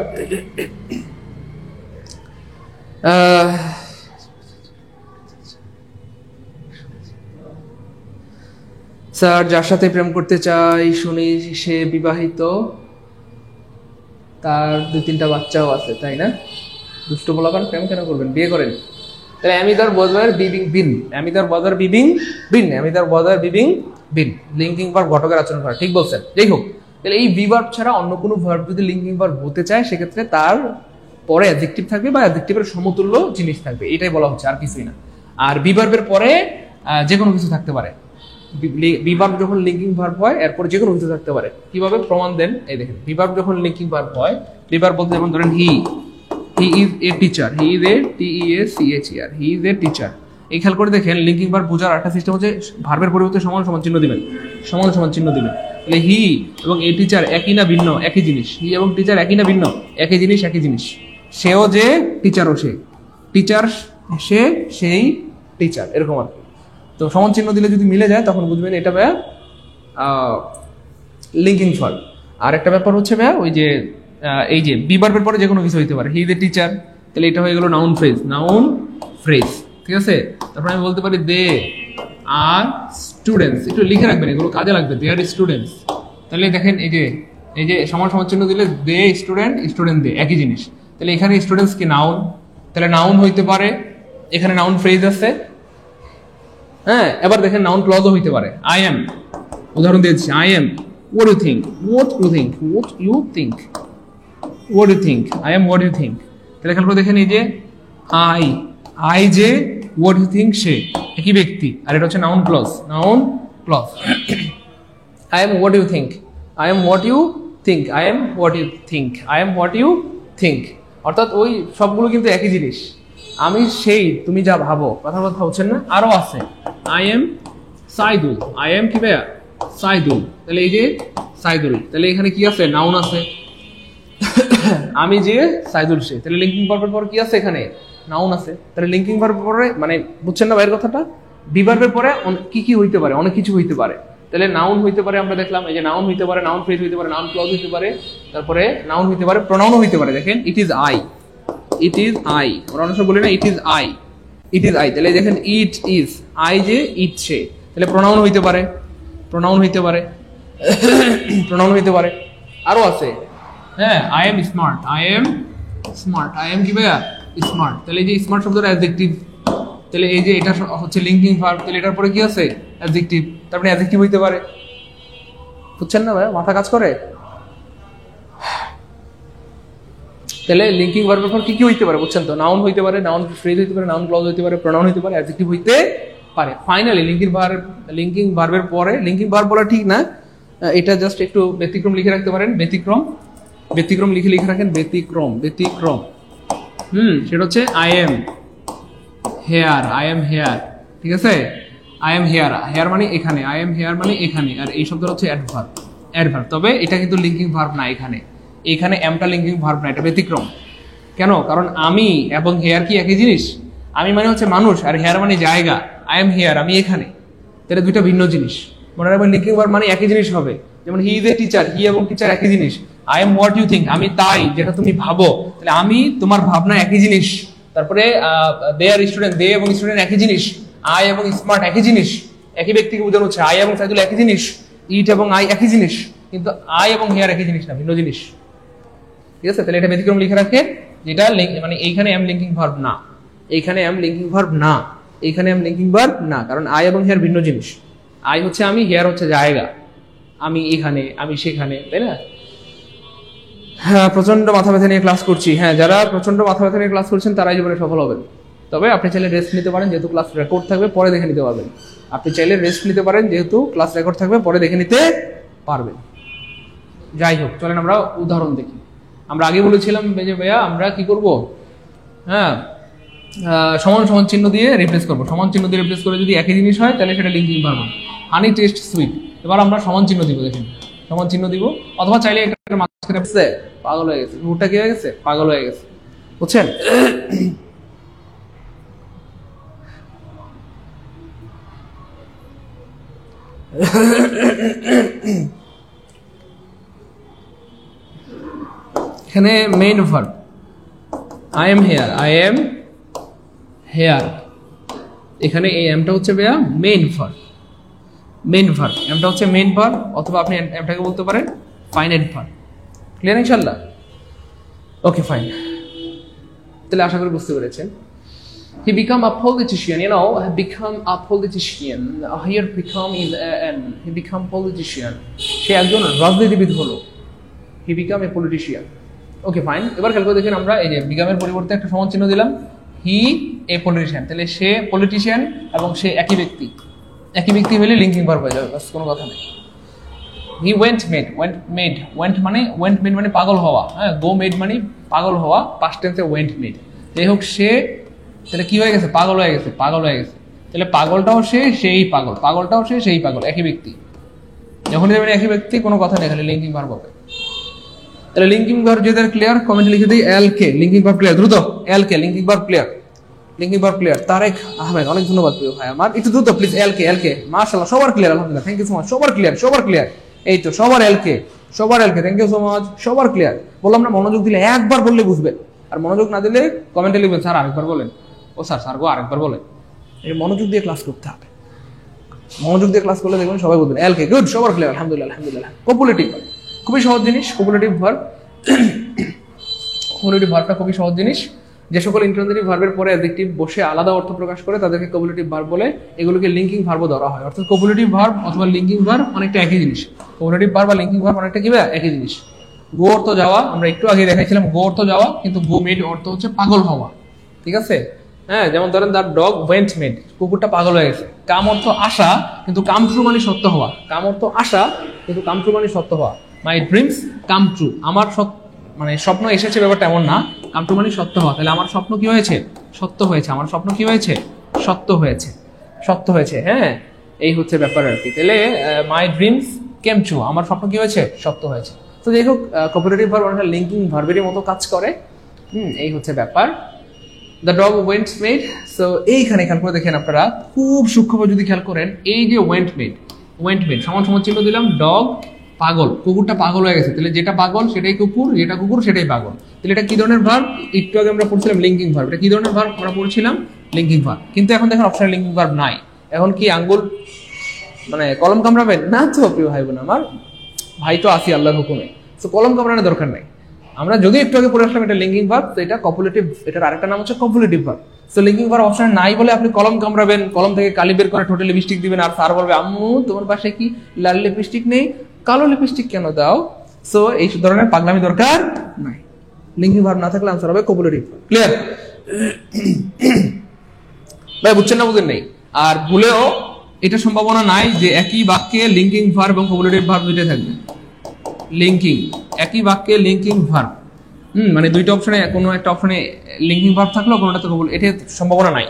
স্যার, যার সাথে প্রেম করতে চাই শুনি সে বিবাহিত, তার 2-3টা বাচ্চাও আছে, তাই না? দুষ্ট বলাকার প্রেম কেন করবেন? বিয়ে করেন। তাহলে আমি তার বজার বিবিং বিন, আমি তার বজার বিবিং বিন, আমি তার বজার বিবিং বিন। লিঙ্কিং ভার্ব ঘটকের আচরণ করা, ঠিক বলছেন। যাই হোক, তাহলে এই বি ভার্ব ছাড়া অন্য কোনো ভার্ব যদি লিঙ্কিং ভার্ব হতে চায়, সেক্ষেত্রে তার পরে অ্যাডজেক্টিভ থাকবে বা অ্যাডজেক্টিভের সমতুল্য জিনিস থাকবে, এটাই বলা হচ্ছে, আর কিছুই না। আর বি ভার্বের পরে যে কোনো কিছু থাকতে পারে। বি ভার্ব যখন লিঙ্কিং ভার্ব হয়, এরপর যে কোনো কিছু থাকতে পারে। কিভাবে প্রমাণ দেন? এই দেখেন, বি ভার্ব যখন লিঙ্কিং ভার্ব হয়, বি ভার্ব বলতে যেমন ধরেন he is a teacher, he is a TEACHER, he is a teacher. এই খেয়াল করে দেখেন, লিঙ্কিং ভার্ব বোঝার একটা সিস্টেম হচ্ছে ভার্বের পরিবর্তে সমান সমান চিহ্ন দিবেন, সমান সমান চিহ্ন দিবেন। তাহলে হি এবং এ টিচার একই না ভিন্ন? একই জিনিস। হি এবং টিচার একই না ভিন্ন? একই জিনিস, একই জিনিস। সেও যে, টিচারও সে, টিচার সে, সেই টিচার, এরকম আর কি। তো সমান চিহ্ন দিলে যদি মিলে যায় তখন বুঝবেন এটা ভাইয়া লিঙ্কিং ভার্ব। আর একটা ব্যাপার হচ্ছে ভাইয়া ওই যে এই যে বি ভার্বের পরে যে কোনো কিছু হইতে পারে। হি ইজ এ টিচার, তাহলে এটা হয়ে গেল নাউন ফ্রেজ, নাউন ফ্রেজ, ঠিক আছে? তারপর আমি বলতে পারি দে আর স্টুডেন্টস। একটু লিখে রাখবেন, এগুলো কাজে লাগবে। দে আর স্টুডেন্টস। তাহলে দেখেন এই যে সমান সমান চিহ্ন দিলে দে স্টুডেন্ট, স্টুডেন্ট দে, একই জিনিস। তাহলে এখানে স্টুডেন্টস কি নাউন? তাহলে নাউন হইতে পারে, এখানে নাউন ফ্রেজ আছে। হ্যাঁ, এবার দেখেন নাউন ক্লজও হইতে পারে। আই এম, উদাহরণ দিয়েছি, I am what you think, what you think, what you think, what you think, I am what you think। তাহলে খেয়াল করে দেখেন, এই যে আই যে, what you think সে, একই ব্যক্তি। আর এটা হচ্ছে noun clause, noun clause. I am what you think, I am what you think, I am what you think, I am what you think। অর্থাৎ ওই সবগুলো কিন্তু একই জিনিস। আমি সেই, তুমি যা ভাবো, কথা হচ্ছেন না? আরো আছে, I am Saidul, I am কি ভাইয়া? সাইদুল। তাহলে এই যে সাইদুল, তাহলে এখানে কি আছে? নাউন আছে। আমি যে, সাইদুল সে, তাহলে লিঙ্কিং ভার্বের পর কি আছে? এখানে নাউন আছে। তাহলে লিঙ্কিং ভার্বের পরে মানে বুঝছেন না ভাইয়ের কথাটা? বি ভার্বের পরে কি কি হইতে পারে? অনেক কিছু হইতে পারে। তাহলে নাউন হইতে পারে, আমরা দেখলাম এই যে নাউন হইতে পারে, নাউন ফ্রেজ হইতে পারে, নাউন ক্লজ হইতে পারে, তারপরে নাউন হইতে পারে, প্রোনাউনও হইতে পারে। দেখেন, it is I, it is I, আমরা অনেক সময় বলি না it is I, it is I. তাহলে দেখেন, ইট ইজ, আই যে, ইট সে, তাহলে প্রোনাউন হইতে পারে, প্রোনাউন হইতে পারে, প্রোনাউন হইতে পারে। আরো আছে, হ্যাঁ, I am smart, I am smart, I am কি ভাইয়া? স্মার্ট। তাহলে এই যে স্মার্ট শব্দটা অ্যাডজেক্টিভ। তাহলে এই যে এটা হচ্ছে লিঙ্কিং ভার্ব, তাহলে এটার পরে কি আছে? অ্যাডজেক্টিভ। তার মানে অ্যাডজেক্টিভ হইতে পারে। বুঝছেন না ভাই, মাথা কাজ করে? তাহলে লিঙ্কিং ভার্বের পর কি কি হইতে পারে বুঝছেন তো? নাউন হইতে পারে, নাউন ফ্রেজ হইতে পারে, নাউন ক্লজ হইতে পারে, প্রোনাউন হইতে পারে, অ্যাডজেক্টিভ হইতে পারে। ফাইনালি লিঙ্কিং ভার্বের পরে, লিঙ্কিং ভার্ব বলা ঠিক না, এটা জাস্ট একটু ব্যতিক্রম লিখে রাখতে পারেন। ব্যতিক্রম লিখে রাখেন। ব্যতিক্রম সেটা হচ্ছে আই এম হেয়ার। ঠিক আছে, আই এম হেয়ার মানে এখানে, আই এম হেয়ার মানে এখানে, আর এই শব্দটা হচ্ছে অ্যাডভার্ব। তবে এটা কিন্তু লিঙ্কিং ভার্ব না। এখানে এমটা লিঙ্কিং ভার্ব না, এটা ব্যতিক্রম। কেন? কারণ আমি এবং হেয়ার কি একই জিনিস? আমি মানে হচ্ছে মানুষ, আর হেয়ার মানে জায়গা। আই এম হেয়ার, আমি এখানে। তাহলে দুইটা ভিন্ন জিনিস। মনে রাখবেন লিঙ্কিং ভার্ব মানে একই জিনিস হবে। যেমন হি ইজ এ টিচার, হি এবং টিচার একই জিনিস। I am what you think, আমি তাই যেটা তুমি ভাবো। তাহলে আমি তোমার ভাবনা একই জিনিস। তারপরে দে আর স্টুডেন্ট, দে এবং স্টুডেন্ট একই জিনিস। আই এবং স্মার্ট একই জিনিস। একই ব্যক্তিকে বোঝানো হচ্ছে। আই এবং সাইদুল একই জিনিস। ইট এবং আই একই জিনিস, কিন্তু আই এবং হেয়ার একই জিনিস না, ভিন্ন জিনিস। ঠিক আছে, তাহলে এটা ব্যতিক্রম লিখে রাখে, যেটা মানে এইখানে এম লিঙ্কিং ভার্ব না, এইখানে এম লিঙ্কিং ভার্ব না, এইখানে এম লিঙ্কিং ভার্ব না। কারণ আই এবং হেয়ার ভিন্ন জিনিস। আই হচ্ছে আমি, হেয়ার হচ্ছে জায়গা। আমি এখানে, আমি সেখানে, তাই না? হ্যাঁ, প্রচন্ড মাথা ব্যথা নিয়ে ক্লাস করছি। হ্যাঁ, যারা প্রচন্ড মাথা ব্যথা নিয়ে ক্লাস করছেন তারাই জীবনে সফল হবেন। তবে আপনি চাইলে রেস্ট নিতে পারেন, যেহেতু ক্লাস রেকর্ড থাকবে, পরে দেখে নিতে পারবেন। আপনি চাইলে রেস্ট নিতে পারেন, যেহেতু ক্লাস রেকর্ড থাকবে, পরে দেখে নিতে পারবেন। যাই হোক, চলেন আমরা উদাহরণ দেখি। আমরা আগে বলেছিলাম যে ভাইয়া আমরা কি করব, হ্যাঁ, সমান সমান চিহ্ন দিয়ে রিপ্লেস করবো। সমান চিহ্ন দিয়ে রিপ্লেস করে যদি একই জিনিস হয় তাহলে সেটা linking verb. Honey taste sweet, এবার আমরা সমান চিহ্ন দিব। দেখেন, সমান চিহ্ন দিব, অথবা চাইলে একটা মাঝখানে পাগল হয়ে গেছে, রুটটা কি হয়ে গেছে, পাগল হয়ে গেছে, বুঝছেন? এখানে main verb I am here, এখানে এই এমটা হচ্ছে ভাইয়া মেইন ভার্ব। এমটা হচ্ছে মেইন ভার্ব, অথবা আপনি এমটাকে বলতে পারেন ফাইনাইট ভার্ব। ক্লিয়ার ইনশাআল্লাহ? ওকে, ফাইন। তাহলে আশা করি বুঝতে পেরেছেন। He become a politician, become a politician. Here become is an. He become politician. সে একজন রাজনীতিবিদ হলো। He become a politician. Okay, fine. এবার খেয়াল করে দেখেন, আমরা এই যে বিকামের পরিবর্তে একটা সমান চিহ্ন দিলাম, হি এ পলিটিশিয়ান। তাহলে সে পলিটিশিয়ান এবং সে একই ব্যক্তি হলে লিঙ্কিং ভার্ব হয়ে যাবে, বাস, কোনো কথা নেই। হি ওয়েন্ট মেড মানে পাগল হওয়া, হ্যাঁ, গো মেড মানে পাগল হওয়া, পাস্ট টেন্সে ওয়েন্ট মেড। যাই হোক, সে তাহলে কি হয়ে গেছে, পাগল হয়ে গেছে। তাহলে পাগলটাও সে, সেই পাগল, পাগলটাও সে, সেই পাগল, একই ব্যক্তি। যখনই যাবেন একই ব্যক্তি, কোনো কথা নেই, খালি লিঙ্কিং ভার্ব হবে। তাহলে লিঙ্কিং ভার্ব যদি ক্লিয়ার, কমেন্ট লিখে দিই L K, linking verb clear, দ্রুত L K, linking verb clear. Tarek Ahmed, অনেক ধন্যবাদ প্রিয় ভাই আমার, একটু দ্রুত প্লিজ। এল কে, মাশাআল্লাহ, সবার ক্লিয়ার, আলহামদুলিল্লাহ, থ্যাংক ইউ সো মাচ, সবার ক্লিয়ার। এই তো সবার এল কে, থ্যাংক ইউ সো মাচ, সবার ক্লিয়ার। বললাম না, মনোযোগ দিলে একবার বললে বুঝবেন, আর মনোযোগ না দিলে কমেন্টে লিখবেন স্যার আরেকবার বলেন, ও স্যার গো আরেকবার বলেন। এই মনোযোগ দিয়ে ক্লাস করতে হবে, মনোযোগ দিয়ে ক্লাস করলে দেখবেন সবাই বুঝবেন। এল কে, গুড, সবার ক্লিয়ার, আলহামদুলিল্লাহ। কপুলেটিভ, খুবই সহজ জিনিস। কপুলেটিভ ভার্বটা খুবই সহজ জিনিস। যে সকল ইন্ট্রানজিটিভ ভার্বের পরে অ্যাডজেক্টিভ বসে আলাদা অর্থ প্রকাশ করে তাদেরকে কপুলেটিভ ভার্ব বলে, এগুলোকে লিঙ্কিং ভার্বও ধরা হয়। অর্থাৎ কপুলেটিভ ভার্ব অথবা লিঙ্কিং ভার্ব অনেকটা একই জিনিস। কপুলেটিভ ভার্ব বা লিঙ্কিং ভার্ব অনেকটা কি একই জিনিস। গো অর্থ যাওয়া, আমরা একটু আগে দেখাইছিলাম গো অর্থ যাওয়া, কিন্তু গো মেড অর্থ হচ্ছে পাগল হওয়া। ঠিক আছে, হ্যাঁ, যেমন ধরেন দ্য ডগ ওয়েন্ট মেড, কুকুরটা পাগল হয়ে গেছে। কাম অর্থ আশা, কিন্তু কাম ট্রু মানে সত্য হওয়া। কাম অর্থ আশা, কিন্তু কাম ট্রু মানে সত্য হওয়া। মাই ড্রিমস কাম ট্রু, আমার মানে স্বপ্ন এসেছে, ব্যাপারটা এমন না। কাম ট্রু মানে সত্য হওয়া। তাহলে আমার স্বপ্ন কি হয়েছে, সত্য হয়েছে। আমার স্বপ্ন কি হয়েছে, সত্য হয়েছে। হ্যাঁ, এই হচ্ছে ব্যাপার আর কি। তাহলে মাই ড্রিমস কেম ট্রু, আমার স্বপ্ন কি হয়েছে, সত্য হয়েছে। তো যাই হোক, কপারেটিভ ভার্ব অনেকটা লিঙ্কিং ভার্বের মতো কাজ করে। এই হচ্ছে ব্যাপার। The dog went made. So এইখানে খেয়াল করে দেখেন আপনারা, খুব সূক্ষ্মভাবে যদি খেয়াল করেন, এই যে ওয়েন্ট মেড সমান সমান চিহ্ন দিলাম, ডগ পাগল, কুকুরটা পাগল হয়ে গেছে। তাহলে যেটা পাগল সেটাই কুকুর, যেটা কুকুর সেটাই পাগল। তাহলে এটা কি ধরনের ভার্ব? একটু আগে আমরা পড়ছিলাম লিঙ্কিং ভার্ব। এটা কি ধরনের ভার্ব? আমরা পড়ছিলাম লিঙ্কিং ভার্ব। কিন্তু এখন দেখেন অপশনে লিঙ্কিং ভার্ব নাই। এখন কি আঙ্গুল মানে কলম কামড়াবেন না তো প্রিয় ভাই বোন আমার? ভাই তো আসি আল্লাহর হুকুমে, তো কলম কামড়ানোর দরকার নাই। আমরা যদি একটু আগে পড়ে আসলাম এটা লিঙ্কিং ভার্ব, তো এটা কপুলেটিভ, এটার আরেকটা নাম হচ্ছে copulative verb. So linking verb option নাই বলে আপনি কলম কামড়াবেন, কলম থেকে কালি বের করে ঠোঁটে লিপস্টিক দিবেন, আর স্যার বলবে আম্মু তোমার পাশে কি লাল লিপস্টিক নেই, কালো লিপস্টিক কেন দাও? সো এই ধরনের পাগলামি দরকার নাই। লিঙ্কিং ভার্ব না থাকলে আনসার হবে কোপুলেটিভ। ক্লিয়ার ভাই? বুঝছেন না বুঝেন নেই? আর ভুলেও এটা সম্ভাবনা নাই যে একই বাক্যে লিঙ্কিং ভার্ব এবং কোপুলেটিভ ভার্ব দুইটাই থাকবে। লিঙ্কিং, একই বাক্যে লিঙ্কিং ভার্ব, মানে দুইটা অপশনে কোনো একটা অপশনে লিঙ্কিং ভার্ব থাকলেও কোনোটাতে কোপুলেটিভ, এটা সম্ভাবনা নাই।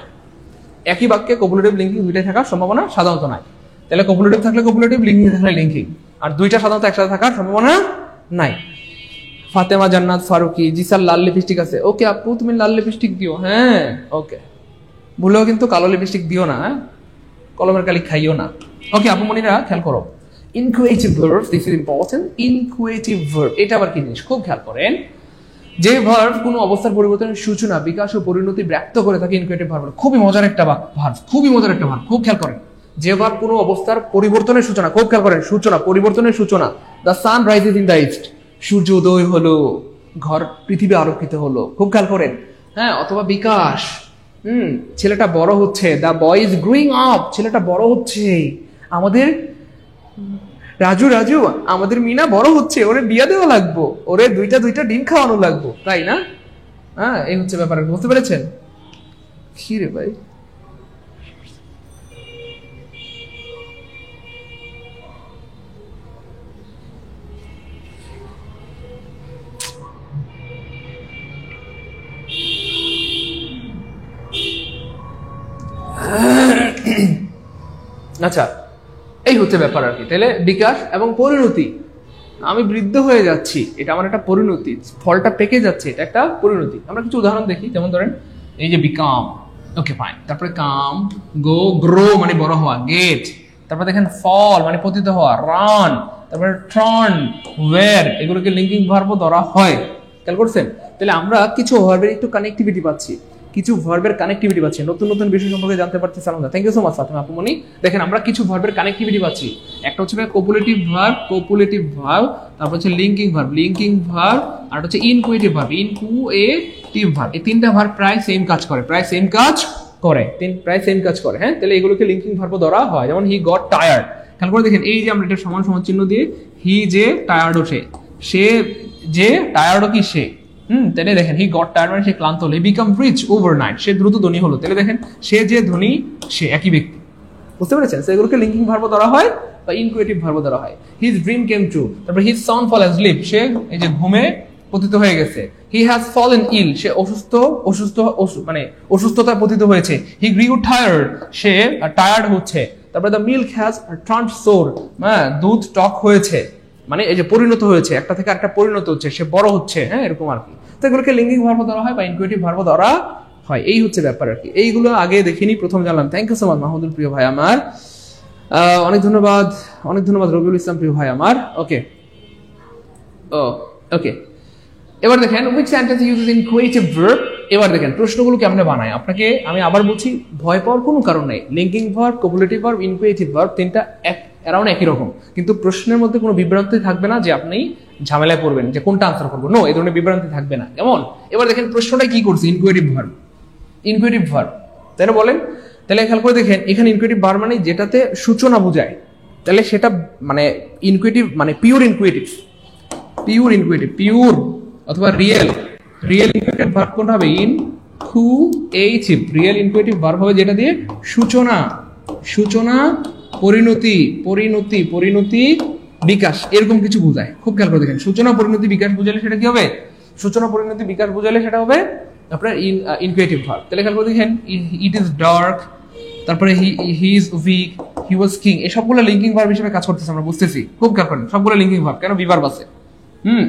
একই বাক্যে কোপুলেটিভ লিঙ্কিং দুইটাই থাকার সম্ভাবনা সাধারণত নাই। তাহলে কোপুলেটিভ থাকলে কোপুলেটিভ, লিঙ্কিং থাকলে লিঙ্কিং, আর দুইটা সাধারণত একসাথে থাকার সম্ভাবনা নাই। ফাতেমা জান্নাত ফারুকি, জি স্যার লাল লিপস্টিক আছে। ওকে আপু তুমি লাল লিপস্টিক দিও, হ্যাঁ ওকে। ভুলেও কিন্তু কালো লিপস্টিক দিও না, কলমের কালি খাইও না। ওকে আপু মনিরা খেয়াল করো, inchoative verb, this is important. Inchoative verb এটা আবার কি জিনিস খুব খেয়াল করেন। যে ভার্ব কোনো অবস্থার পরিবর্তনের সূচনা, বিকাশ ও পরিণতি ব্যক্ত করে থাকে ইনকুয়েটিভ ভার্ব। খুবই মজার একটা ভার্ব, খুবই মজার একটা ভার্ব, খুব খেয়াল করেন। যে ভার্ব কোনো অবস্থার পরিবর্তনের সূচনা, খুব খেয়াল করেন, সূচনা পরিবর্তনের সূচনা। The sun rises in the east, সূর্য উদয় হলো, ঘর পৃথিবী আলোকিত হলো, খুব খেয়াল করেন। হ্যাঁ, অথবা বিকাশ, ছেলেটা বড় হচ্ছে, the boy is growing up, ছেলেটা বড় হচ্ছে। আমাদের রাজু রাজু আমাদের মিনা বড় হচ্ছে, ওরে বিয়া দেওয়া লাগবো, ওরে দুইটা ডিম খাওয়ানো লাগবো, তাই না? হ্যাঁ, এই হচ্ছে ব্যাপার, বুঝতে পেরেছেন? কি রে ভাই, আচ্ছা এই হচ্ছে ব্যাপার আর কি। তাহলে বিকাশ এবং পরিণতি, আমি বৃদ্ধ হয়ে যাচ্ছি, এটা আমার একটা পরিণতি, ফলটা পেকে যাচ্ছে, এটা একটা পরিণতি। আমরা কিছু উদাহরণ দেখি, যেমন ধরেন এই যে বিকাম, ওকে ফাইন, তারপরে কাম, গো, গ্রো মানে বড় হওয়া, গেট, তারপরে দেখেন ফল মানে পতিত হওয়া, রান, তারপরে ট্রার্ন, ওয়্যার, এগুলোকে লিঙ্কিং ভার্ব ধরা হয়। খেয়াল করছেন? তাহলে আমরা কিছু ভার্বের একটু কানেক্টিভিটি পাচ্ছি, কিছু ভার্বের কানেক্টিভিটি পাচ্ছি, নতুন নতুন বিষয় সম্পর্কে জানতে পারছি। সালাম, thank you so much Fatema আপুমনি। দেখেন আমরা কিছু ভার্বের কানেক্টিভিটি পাচ্ছি, একটা হচ্ছে কোপুলেটিভ ভার্ব, কোপুলেটিভ ভার্ব, তারপর হচ্ছে লিঙ্কিং ভার্ব, লিঙ্কিং ভার্ব, আর হচ্ছে ইনকুয়েটিভ ভার্ব, ইনকুয়েটিভ ভার্ব। এই তিনটা ভার্ব প্রায় সেম কাজ করে, প্রায় সেম কাজ করে, প্রায় সেম কাজ করে। হ্যাঁ, তাহলে এগুলোকে লিঙ্কিং ভার্ব ধরা হয়। যেমন হি গট টায়ার্ড, খেয়াল করে দেখেন এই যে আমরা এটা সমান সমান চিহ্ন দিয়ে, হি যে টায়ার্ডও সে যে টায়ার্ডও কি সে, তাহলে দেখেন হি গট টায়ার্ড মানে সে ক্লান্ত হলো, হি বিকাম রিচ ওভারনাইট, সে দ্রুত ধনী হলো। তাহলে দেখেন সে যে ধনী সে একই ব্যক্তি, বুঝতে পেরেছেন? সেগুলোকে লিঙ্কিং ভার্ব ধরা হয় বা ইনকুয়েটিভ ভার্ব ধরা হয়। হিজ ড্রিম কেম ট্রু, তারপর his son fall has lived, সে এই যে ঘুমে পতিত হয়ে গেছে। হি হ্যাজ ফলেন ইল, সে মানে অসুস্থতায় পতিত হয়েছে। হি গ্রিউ টায়ার্ড, সে টায়ার্ড হচ্ছে। তারপরে দ্য মিল্ক হ্যাজ টার্নড সোর, দুধ টক হয়েছে, মানে এই যে পরিণত হয়েছে, একটা থেকে একটা পরিণত হচ্ছে, সে বড় হচ্ছে। হ্যাঁ, এরকম আর কি। তো এগুলোকে লিঙ্কিং ভার্ব ধরা হয় বা ইনকুয়েটিভ ভার্ব ধরা হয়, এই হচ্ছে ব্যাপার আর কি। এইগুলো আগে দেখিনি, প্রথম জানলাম। Thank you so much Mahmudul প্রিয় ভাই আমার, অনেক ধন্যবাদ, অনেক ধন্যবাদ রবিউল ইসলাম প্রিয় ভাই আমার। ওকে ওকে, এবার দেখেন which sentence uses inquisitive verb। এবার দেখেন প্রশ্নগুলো কেমনে বানায়। আপনাকে আমি আবার বলছি, ভয় পাওয়ার কোনো কারণ নেই। Linking verb, copulative verb, inchoative verb তিনটা অ্যারাউন্ড একই রকম, কিন্তু প্রশ্নের মধ্যে কোনো বিভ্রান্তি থাকবে না যে আপনি ঝামেলায় পড়বেন যে কোনটা আনসার করবো। নো, এই ধরনের বিভ্রান্তি থাকবে না। কেমন? এবার দেখেন প্রশ্নটা কি করছে, ইনকুয়েটিভ ভার্ব, ইনকুয়েটিভ ভার্ব, তাই না? বলেন। তাহলে খেয়াল করে দেখেন এখানে ইনকুয়েটিভ ভার্ব মানে যেটাতে সূচনা বোঝায়, তাহলে সেটা মানে ইনকুয়েটিভ মানে পিওর ইনকুয়েটিভ, পিওর ইনকুয়েটিভ, পিওর অথবা রিয়েল ইনকুয়েটিভ ভার্ব কোনটা হবে? ইনকুয়েটিভ। রিয়েল ইনকুয়েটিভ ভার্ব হবে যেটা দিয়ে সূচনা পরিণতি বিকাশ এরকম কিছু বোঝায়। খুব খেয়াল করে দেখেন, সূচনা পরিণতি বিকাশ বোঝালে সেটা কি হবে? সূচনা পরিণতি বিকাশ বোঝালে সেটা হবে আপনার ইনকুয়েটিভ ভার্ব। তাহলে খেয়াল করে দেখেন ইট ইজ ডার্ক, তারপরে he is weak, he was king, এই সবগুলো লিঙ্কিং ভার্ব হিসেবে কাজ করতেছে, আমরা বুঝতেছি। খুব খেয়াল করেন সবগুলো লিঙ্কিং ভার্ব, কেন? বিভার্ব আছে।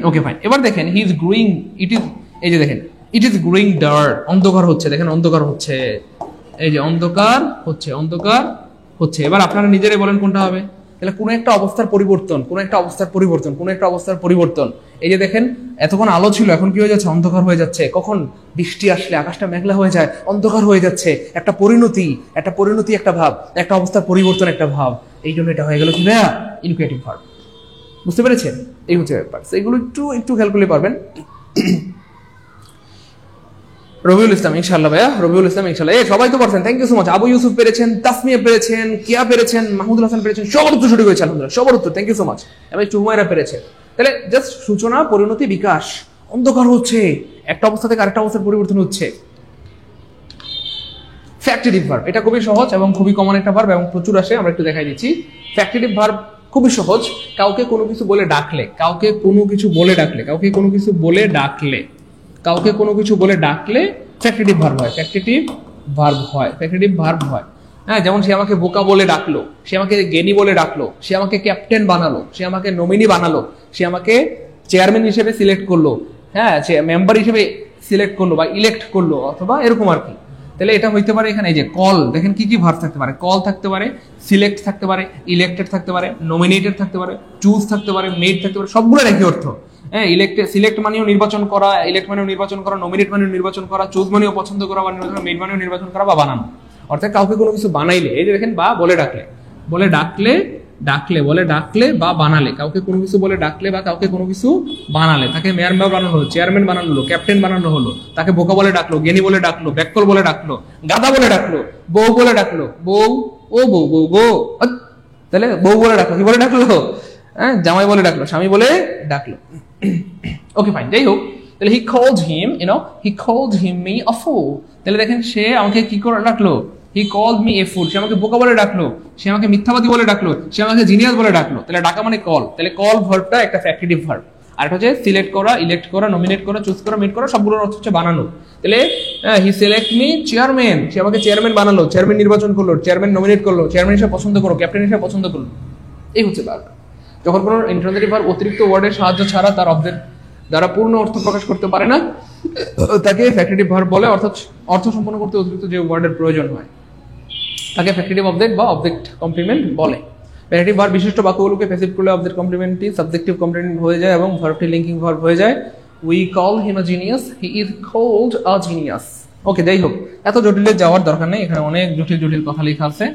Okay fine. এবার দেখেন he is growing, it is, এই যে দেখেন ইট ইজ গ্রোয়িং ডার্ক, অন্ধকার হচ্ছে, দেখেন অন্ধকার হচ্ছে, এই যে অন্ধকার হচ্ছে। এবার আপনারা নিজেরাই বলেন কোনটা হবে। তাহলে কোন একটা অবস্থার পরিবর্তন, এই যে দেখেন এতক্ষণ আলো ছিল, এখন কি হয়ে যাচ্ছে? অন্ধকার হয়ে যাচ্ছে। কখন? বৃষ্টি আসলে আকাশটা মেঘলা হয়ে যায়, অন্ধকার হয়ে যাচ্ছে। একটা পরিণতি একটা ভাব, একটা অবস্থার পরিবর্তন একটা ভাব, এই জন্য এটা হয়ে গেল কি ভাইয়া? ইনকুয়েটিভ ভার্ব। বুঝতে পেরেছেন? এই হচ্ছে ব্যাপার। এগুলো একটু খেয়াল করলে পারবেন। রবিউল ইসলাম ইনশাআল্লাহ ভাইয়া, রবিউল ইসলাম ইনশাআল্লাহ। সবাই তো পারছেন, thank you so much. Abu Yusuf পেরেছেন, তাসমিয়া পেরেছেন, কিয়া পেরেছেন, মাহমুদুল হাসান পেরেছেন, সবার উত্তর সঠিক হয়েছে আলহামদুলিল্লাহ, সবার উত্তর, থ্যাংক ইউ সো মাচ। এবং চুমাইরা পেরেছে। তাহলে জাস্ট সূচনা, পরিণতি, বিকাশ, অন্ধকার হচ্ছে, একটা অবস্থা থেকে আরেকটা অবস্থার পরিবর্তন হচ্ছে। ফ্যাক্টিটিভ ভার্ব, এটা খুবই সহজ এবং খুবই কমন একটা ভার্ব এবং প্রচুর আসে, আমরা একটু দেখাই দিচ্ছি। ফ্যাক্টিটিভ ভার্ব খুবই সহজ, কাউকে কোনো কিছু বলে ডাকলে, কাউকে কোনো কিছু বলে ডাকলে, কাউকে কোনো কিছু বলে ডাকলে, কাউকে কোনো কিছু বলে ডাকলে ফ্যাক্টিটিভ ভার্ব হয়, ফ্যাক্টিটিভ ভার্ব হয়, ফ্যাক্টিটিভ ভার্ব হয়। হ্যাঁ, যেমন সে আমাকে বোকা বলে ডাকলো, সে আমাকে জ্ঞানী বলে ডাকলো, সে আমাকে ক্যাপ্টেন বানালো, সে আমাকে নমিনি বানালো, সে আমাকে চেয়ারম্যান হিসেবে সিলেক্ট করলো, হ্যাঁ, সে মেম্বার হিসেবে সিলেক্ট করলো বা ইলেক্ট করলো, অথবা এরকম আর কি। তাহলে এটা হইতে পারে এখানে এই যে কল, দেখেন কি কি ভার্ব থাকতে পারে, কল থাকতে পারে, সিলেক্ট থাকতে পারে, ইলেক্টেড থাকতে পারে, নমিনেটেড থাকতে পারে, চুজ থাকতে পারে, মেড থাকতে পারে, সবগুলো একই অর্থ। হ্যাঁ, সিলেক্ট মানেও নির্বাচন করা, ইলেক্ট মানেও নির্বাচন করা, নমিনেট মানেও নির্বাচন করা, চুজ মানেও পছন্দ করা বা নির্বাচন, মেড মানেও নির্বাচন করা বা বানানো। অর্থাৎ কাউকে কোনো কিছু বানাইলে, এই যে দেখেন, বা বলে ডাকলে, বলে ডাকলে, ডাকলে, বলে ডাকলে বা বানালে, কাউকে কোনো কিছু বলে ডাকলে বা কাউকে কোনো কিছু বানালে, তাকে মেয়র বানানো হলো, চেয়ারম্যান বানানো হলো, ক্যাপ্টেন বানানো হলো, তাকে বোকা বলে ডাকলো, জ্ঞানী বলে ডাকলো, ব্যাককল বলে ডাকলো, গাধা বলে ডাকলো, বউ বলে ডাকলো, বউ, ও বউ, বউ গো, তাহলে বউ বলে ডাকলো, কি বলে ডাকলো, হ্যাঁ, জামাই বলে ডাকলো, স্বামী বলে ডাকলো। ওকে ফাইন, যাই হোক, তাহলে he called him, he called him me a fool. তাহলে দেখেন সে আমাকে কি করে ডাকলো, হি কল্ড মি এ ফুল, সে আমাকে বোকা বলে ডাকলো, সে আমাকে মিথ্যাবাদী বলে ডাকলো, সে আমাকে জিনিয়াস বলে ডাকলো। তাহলে ডাকা মানে কল, তাহলে কল ভার্বটা একটা ফ্যাক্টিটিভ ভার্ব। আর এটা হচ্ছে সিলেক্ট করা, ইলেক্ট করা, নমিনেট করা, চুজ করা, মেড করা, সবগুলোর অর্থ হচ্ছে বানানো। তাহলে হি সিলেক্ট মি চেয়ারম্যান, সে আমাকে চেয়ারম্যান বানালো, চেয়ারম্যান নির্বাচন করলো, চেয়ারম্যান নমিনেট করলো, চেয়ারম্যান হিসেবে পছন্দ করলো, ক্যাপ্টেন হিসেবে পছন্দ করলো। এই হচ্ছে ভার্ব। যখন কোনো ইন্টারোগেটিভ ভার্ব অতিরিক্ত ওয়ার্ডের সাহায্য ছাড়া তার অবজেক্ট দ্বারা পূর্ণ অর্থ প্রকাশ করতে পারে না, তাকে ফ্যাক্টিটিভ ভার্ব বলে। অর্থাৎ অর্থ সম্পন্ন করতে অতিরিক্ত যে ওয়ার্ডের প্রয়োজন হয় তাকে ফ্যাক্টিটিভ অবজেক্ট বা অবজেক্ট কমপ্লিমেন্ট বলে। ফ্যাক্টিটিভ ভার্ব বিশিষ্ট বাক্যগুলোকে প্যাসিভ করলে অবজেক্ট কমপ্লিমেন্টটি সাবজেক্টিভ কমপ্লিমেন্ট হয়ে যায় এবং ভার্বটি লিঙ্কিং ভার্ব হয়ে যায়। We call him a genius, he is called a genius. Okay, যাই হোক, এত জটিলে যাওয়ার দরকার নেই, এখানে অনেক জটিল জটিল কথা লেখা আছে।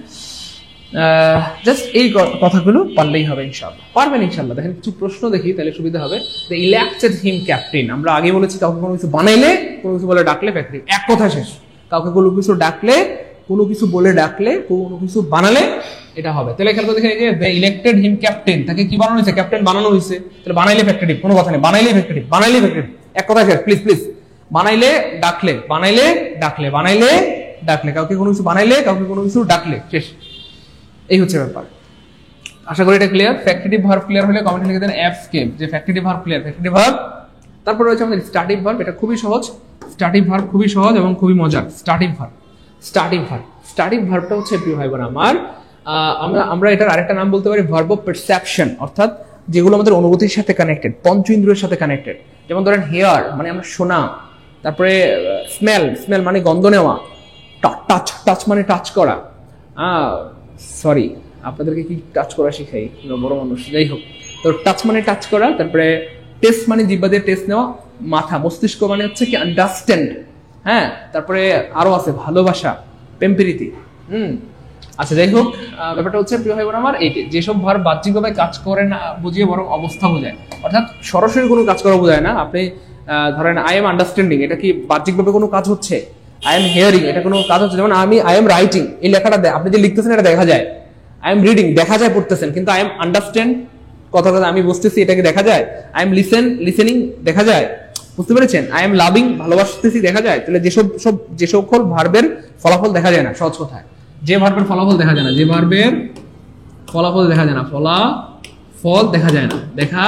জাস্ট এই কথাগুলো পারলেই হবে ইনশাআল্লাহ, পারবেন ইনশাআল্লাহ। দেখেন কিছু প্রশ্ন দেখি, তাহলে সুবিধা হবে। দ্য ইলেক্টেড হিম ক্যাপ্টেন, আমরা আগে বলেছি কাউকে কোনো কিছু বানাইলে, কোনো কিছু বলে ডাকলে ফ্যাক্টিটিভ, এক কথা শেষ। কাউকে কোনো কিছু ডাকলে, কোনো কিছু বলে ডাকলে, কোনো কিছু বানালে এটা হবে। তাহলে খেয়াল করে দেখেন, এই যে দ্য ইলেক্টেড হিম ক্যাপ্টেন, তাকে কি বানানো হয়েছে, ক্যাপ্টেন বানানো হয়েছে। তাহলে বানাইলে ফ্যাক্টিটিভ, কোনো কথা নেই, বানাইলে ফ্যাক্টিটিভ, বানাইলে ফ্যাক্টিটিভ, এক কথা শেষ। প্লিজ প্লিজ, বানাইলে ডাকলে, বানাইলে ডাকলে, বানাইলে ডাকলে, কাউকে কোনো কিছু বানাইলে, কাউকে কোনো কিছু ডাকলে, শেষ। এই হচ্ছে ব্যাপার। আশা করি এটা ক্লিয়ার। ফ্যাক্টিটিভ ভার্ব ক্লিয়ার হলে কমেন্টে লিখে দেন এফস্কেপ যে factitive verb clear, factitive verb. তারপর রয়েছে আমাদের স্টার্টিভ ভার্ব, এটা খুবই সহজ। স্টার্টিভ ভার্ব খুবই সহজ এবং খুবই মজার। স্টার্টিভ ভার্ব, স্টার্টিভ ভার্ব, স্টার্টিভ ভার্বটা হচ্ছে প্রিয় ভাই বোন আমার, আমরা এটার আরেকটা নাম বলতে পারি ভার্ব অফ পারসেপশন, অর্থাৎ যেগুলো আমাদের অনুভূতির সাথে কানেক্টেড, পঞ্চ ইন্দ্রিয়ের সাথে কানেক্টেড। যেমন ধরেন হেয়ার মানে আমরা শোনা, তারপরে স্মেল, স্মেল মানে গন্ধ নেওয়া, টাচ, টাচ মানে টাচ করা। সরি, আপনাদেরকে কি টাচ করা শিখাই, বড় মানুষ, যাই হোক। তো টাচ মানে টাচ করা, তারপরে টেস্ট মানে জিহ্বা দিয়ে টেস্ট নেওয়া, মাথা, মস্তিষ্ক মানে হচ্ছে কি আন্ডারস্ট্যান্ড, হ্যাঁ, তারপরে আরো আছে ভালোবাসা, প্রেমপ্রীতি। আচ্ছা, যাই হোক, ব্যাপারটা হচ্ছে প্রিয় ভাই বোন আমার, এই যেসব ভার্ব বাহ্যিকভাবে কাজ করে না বুঝিয়ে বরং অবস্থা বোঝায়, অর্থাৎ সরাসরি কোনো কাজ করা বোঝায় না। আপনি ধরেন আই এম আন্ডারস্ট্যান্ডিং, এটা কি বাহ্যিকভাবে কোনো কাজ হচ্ছে? আই এম হিয়ারিং, এটা কোনো কাজ হচ্ছে? যেমন আই এম রাইটিং, এই লেখাটা আপনি যে লিখতেছেন এটা দেখা যায়। আই এম রিডিং, দেখা যায় পড়তেছেন, কিন্তু আই এম আন্ডারস্ট্যান্ড, কথা কথা আমি বুঝতেছি, এটাকে দেখা যায়। আই এম লিসেনিং, দেখা যায়, বুঝতে পেরেছেন? আই এম লাভিং, ভালোবাসতেছি, দেখা যায়। তাহলে যে সকল ভার্বের ফলাফল দেখা যায় না, সহজ কথায় যে ভার্বের ফলাফল দেখা যায় না, যে ভার্বের ফলাফল দেখা যায় না, ফলাফল দেখা যায় না, দেখা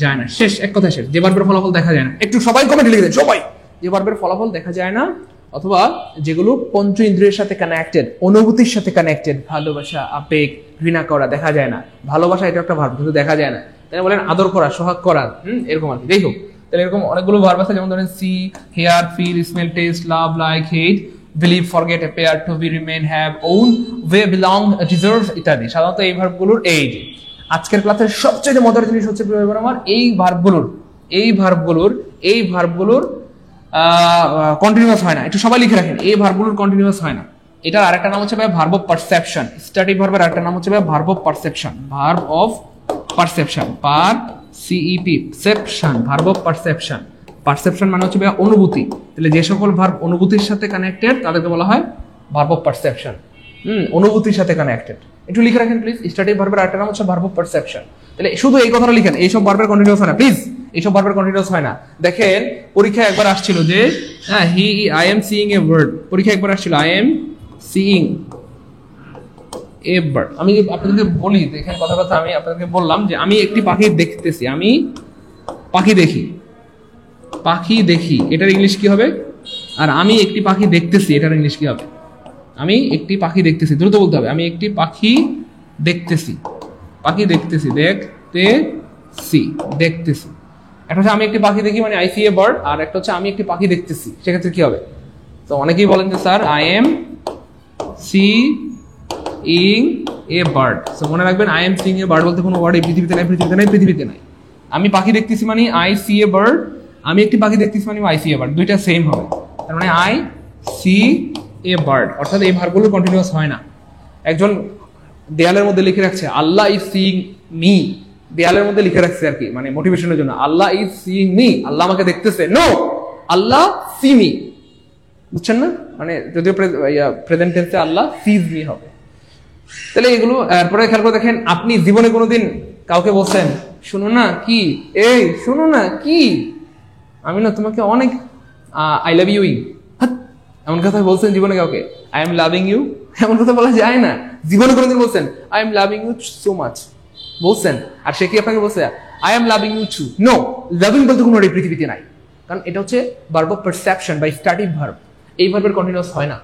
যায় না, শেষ, এক কথা শেষ। যে ভার্বের ফলাফল দেখা যায় না, একটু সবাই কমেন্টে লিখে দেন সবাই, যে ভার্বের ফলাফল দেখা যায় না, অথবা যেগুলো পঞ্চ ইন্দ্রিয়ের সাথে কানেক্টেড, অনুভূতির সাথে কানেক্টেড, ভালোবাসা, আবেগ, ঘৃণা করা, দেখা যায় না। ভালোবাসা এটা একটা ভার্ব, কিন্তু দেখা যায় না। তাই বলেন আদর করা, সোহাগ করা, এরকম আর কি। যাই হোক, তাহলে এরকম অনেকগুলো ভার্ব আছে, যেমন ধরেন see, hear, feel, smell, taste, love, like, hate, believe, forget, appear, to be, remain, have, own, weigh, belong, deserve ইত্যাদি। সাধারণত এই ভার্বগুলোর এই যে আজকের ক্লাসের সবচেয়ে মজার জিনিস হচ্ছে আমার এই ভার্বগুলোর কন্টিনিউয়াস হয় না। একটু সবাই লিখে রাখেন, এই ভার্বগুলোর কন্টিনিউয়াস হয় না। এটার আরেকটা নাম হচ্ছে ভার্ব অফ পারসেপশন। স্ট্যাটিক ভার্বের আরেকটা নাম হচ্ছে verb of perception, verb of perception, পারসিইপি, সেপশন, ভার্ব অফ পারসেপশন, পারসেপশন মানে হচ্ছে অনুভূতি। তাহলে যে সকল ভার্ব অনুভূতির সাথে কানেক্টেড তাদেরকে বলা হয় ভার্ব অফ পারসেপশন। অনুভূতির সাথে কানেক্টেড। একটু লিখে রাখেন প্লিজ, স্ট্যাটিক ভার্বের আরেকটা নাম হচ্ছে ভার্ব অফ পারসেপশন। তাহলে শুধু এই কথাটা লিখেন, এইসব ভার্বের কন্টিনিউয়াস হয় না প্লিজ, এইসব ভার্বের কন্টিনিউয়াস হয় না। দেখেন পরীক্ষায় একবার আসছিল যে I am seeing a bird, পরীক্ষায় একবার আসছিল I am seeing a bird. আমি আপনাদেরকে বলি, দেখেন কথা আমি আপনাদেরকে বললাম যে আমি একটি পাখি দেখতেছি, আমি পাখি দেখি, পাখি দেখি, এটার ইংলিশ কি হবে? আর আমি একটি পাখি দেখতেছি, এটার ইংলিশ কি হবে? আমি একটি পাখি দেখতেছি, দ্রুত বলতে হবে, আমি একটি পাখি দেখতেছি, পাখি দেখতেছি, দেখতেছি, দেখতেছি। একটা হচ্ছে আমি একটি পাখি দেখি মানে আই সি এ বার্ড, আর একটা হচ্ছে আমি একটি পাখি দেখতেছি, সেক্ষেত্রে কি হবে? তো অনেকেই বলেন যে sir I am seeing a bird. So মনে রাখবেন I am seeing a bird বলতে কোনো ওয়ার্ড এই পৃথিবীতে নাই, পৃথিবীতে নাই, পৃথিবীতে নাই। আমি পাখি দেখতেছি মানে আই সি এ বার্ড, আমি একটি পাখি দেখতেছি মানে আই সি এ বার্ড, দুইটা সেম হবে। তার মানে আই সি এ বার্ড, অর্থাৎ এই ভার্বগুলো কন্টিনিউয়াস হয় না। একজন দেয়ালের মধ্যে লিখে রাখছে আল্লাহ ইজ সিইং মি, দেয়ালের মধ্যে লিখে রাখছে আর কি, মানে মোটিভেশনের জন্য, আল্লাহ ইজ সিইং মি, আল্লাহ আমাকে দেখতেছে। নো, আল্লাহ সি মি, বুঝছেন না? মানে যদিও প্রেজেন্ট টেন্সে আল্লাহ সিজ মি হবে। তাহলে এগুলো এরপরে খেয়াল করে দেখেন, আপনি জীবনে কোনোদিন কাউকে বলছেন শুনো না কি, এই শুনো না কি, আমি না তোমাকে অনেক আই লাভ ইউ, এমন কথা বলছেন জীবনে কাউকে? আই এম লাভিং ইউ, এমন কথা বলা যায় না। জীবনে কোনোদিন বলছেন I am loving you so much, বলছেন? আর সে কি আপনাকে বলছে I am loving you too? No, loving বলতে কোনো এই পৃথিবীতে নাই, কারণ এটা হচ্ছে ভার্ব অফ পারসেপশন বা স্ট্যাটিক ভার্ব। এই ভার্বের কন্টিনিউয়াস হয় না।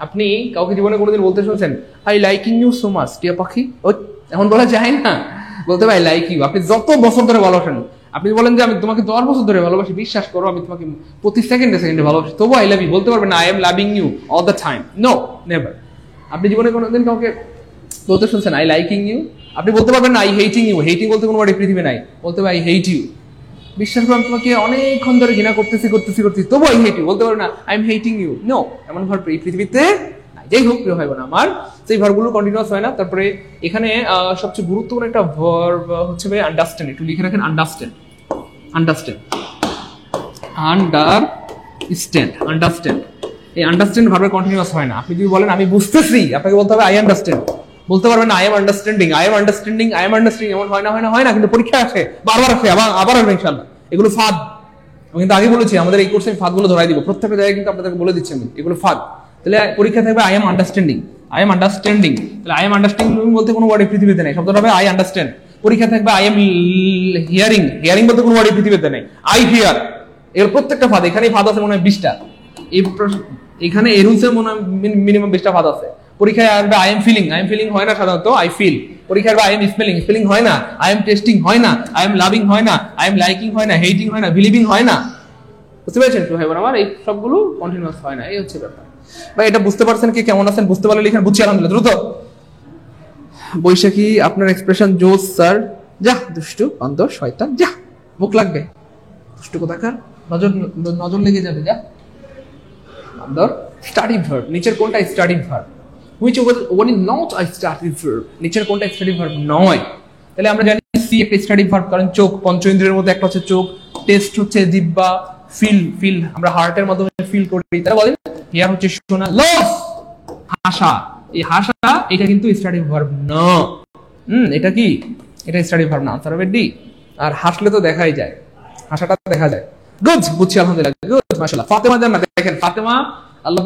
আপনি কাউকে জীবনে কোনোদিন বলতে শুনছেন I liking you so much, টিয়া পাখি, ওই এমন বলা যায় না, বলতে হবে আই লাইক ইউ। আপনি যত বছর ধরে ভালোবাসেন, আপনি বলেন যে আমি তোমাকে 10 বছর ধরে ভালোবাসি, বিশ্বাস করো আমি তোমাকে প্রতি সেকেন্ডে সেকেন্ডে ভালোবাসি, তবু আই লাভ ইউ বলতে পারবেন না I am loving you all the time. No, never. আপনি জীবনে কোনোদিন কাউকে বলতে শুনছেন আই লাইকিং ইউ, আপনি বলতে পারবেন না আই হেটিং ইউ, হেটিং বলতে কোনো ওয়ার্ড পৃথিবী নাই, বলতে হবে আই হেট ইউ। বিশ্বাস করো আমি তোমাকে অনেকক্ষণ ধরে ঘৃণা করতেছি, তবু আই হেট ইউ বলতে পারবেন না I am hating you. No, এমন ভার্ব এই পৃথিবীতে নাই। যাই হোক, প্রিয় ভাই বোন আমার, সেই ভার্বগুলো কন্টিনিউয়াস হয় না। তারপরে এখানে সবচেয়ে গুরুত্বপূর্ণ একটা ভার্ব হচ্ছে ভাই আন্ডারস্ট্যান্ড। একটু লিখে রাখেন আন্ডারস্ট্যান্ড, আন্ডারস্ট্যান্ড, আন্ডারস্ট্যান্ড, আন্ডারস্ট্যান্ড। এই আন্ডারস্ট্যান্ড ভার্বের কন্টিনিউয়াস হয় না। আপনি যদি বলেন আমি বুঝতেছি, আপনাকে বলতে হবে আই আন্ডারস্ট্যান্ড, বলতে পারবেন না I M understanding, I am understanding, I am understanding. এমন হয় না, কিন্তু পরীক্ষা আসে, বারবার আসে, আবার আসবে ইনশাআল্লাহ। এগুলো ফাঁদ। আমি কিন্তু আগে বলেছি আমাদের এই কোর্সে ফাঁদগুলো ধরাই দিব, প্রত্যেকটা জায়গায় কিন্তু আপনাদেরকে বলে দিচ্ছি আমি এগুলো ফাঁদ। তাহলে পরীক্ষা থাকবে I am understanding, I am understanding. তাহলে আই এম আন্ডারস্ট্যান্ডিং বলতে কোনো ওয়ার্ড পৃথিবীতে নেই, শব্দটা হবে আই আন্ডারস্ট্যান্ড। পরীক্ষা থাকবে আই এম হিয়ারিং, হিয়ারিং বলতে কোনো ওয়ার্ড পৃথিবীতে নেই, আই হিয়ার। এর প্রত্যেকটা ফাঁদ, এখানেই ফাঁদ আছে মনে হয় 20টা। এখানে এই রুলসের মনে হয় মিনিমাম 20টা ফাঁদ আছে। পরীক্ষায় আসবে I am feeling, I am feeling হয় না সাধারণত, আই ফিল। পরীক্ষায় আসবে আই এম স্পেলিং, স্পেলিং হয় না, আই এম টেস্টিং হয় না, আই এম লাভিং হয় না, আই এম লাইকিং হয় না, হেটিং হয় না, বিলিভিং হয় না। বুঝতে পেরেছেন তো ভাই বোন আমার? এই সবগুলো কন্টিনিউয়াস হয় না, এই হচ্ছে ব্যাপার। ভাই এটা বুঝতে পারছেন কি? কেমন আছেন? বুঝতে পারলে লিখেন বুঝছি আলহামদুলিল্লাহ, দ্রুত। বৈশাখী আপনার এক্সপ্রেশন জোস স্যার। যা দুষ্টু বান্দর শয়তান, যা মুখ লাগবে, দুষ্টু কোথাকার, নজর লেগে যাবে, যা বান্দর। স্টার্টিং ভার্ব, নিচের কোনটা starting verb? which one is not a starting verb, নিচের কোনটা স্টার্টিং ভার্ব নয়? তাহলে আমরা জানি সি একটা স্টার্টিং ভার্ব, কারণ চোখ, পঞ্চ ইন্দ্রিয়ের মধ্যে একটা হচ্ছে চোখ, টেস্ট হচ্ছে জিহ্বা, ফিল আমরা হার্টের মাধ্যমে ফিল করি। তাহলে বলেন হিয়ার হচ্ছে শোনা, লস হাসা, এই হাসা এটা কিন্তু স্টার্টিং ভার্ব না। এটা কি? এটা স্টার্টিং ভার্ব না, আনসার হবে ডি। আর হাসলে তো দেখাই যায়, হাসাটা দেখা যায়। গুড, বুঝছি আলহামদুলিল্লাহ, গুড মাশাআল্লাহ। ফাতেমা জান্নাত, দেখেন ফাতেমা আল্লাহ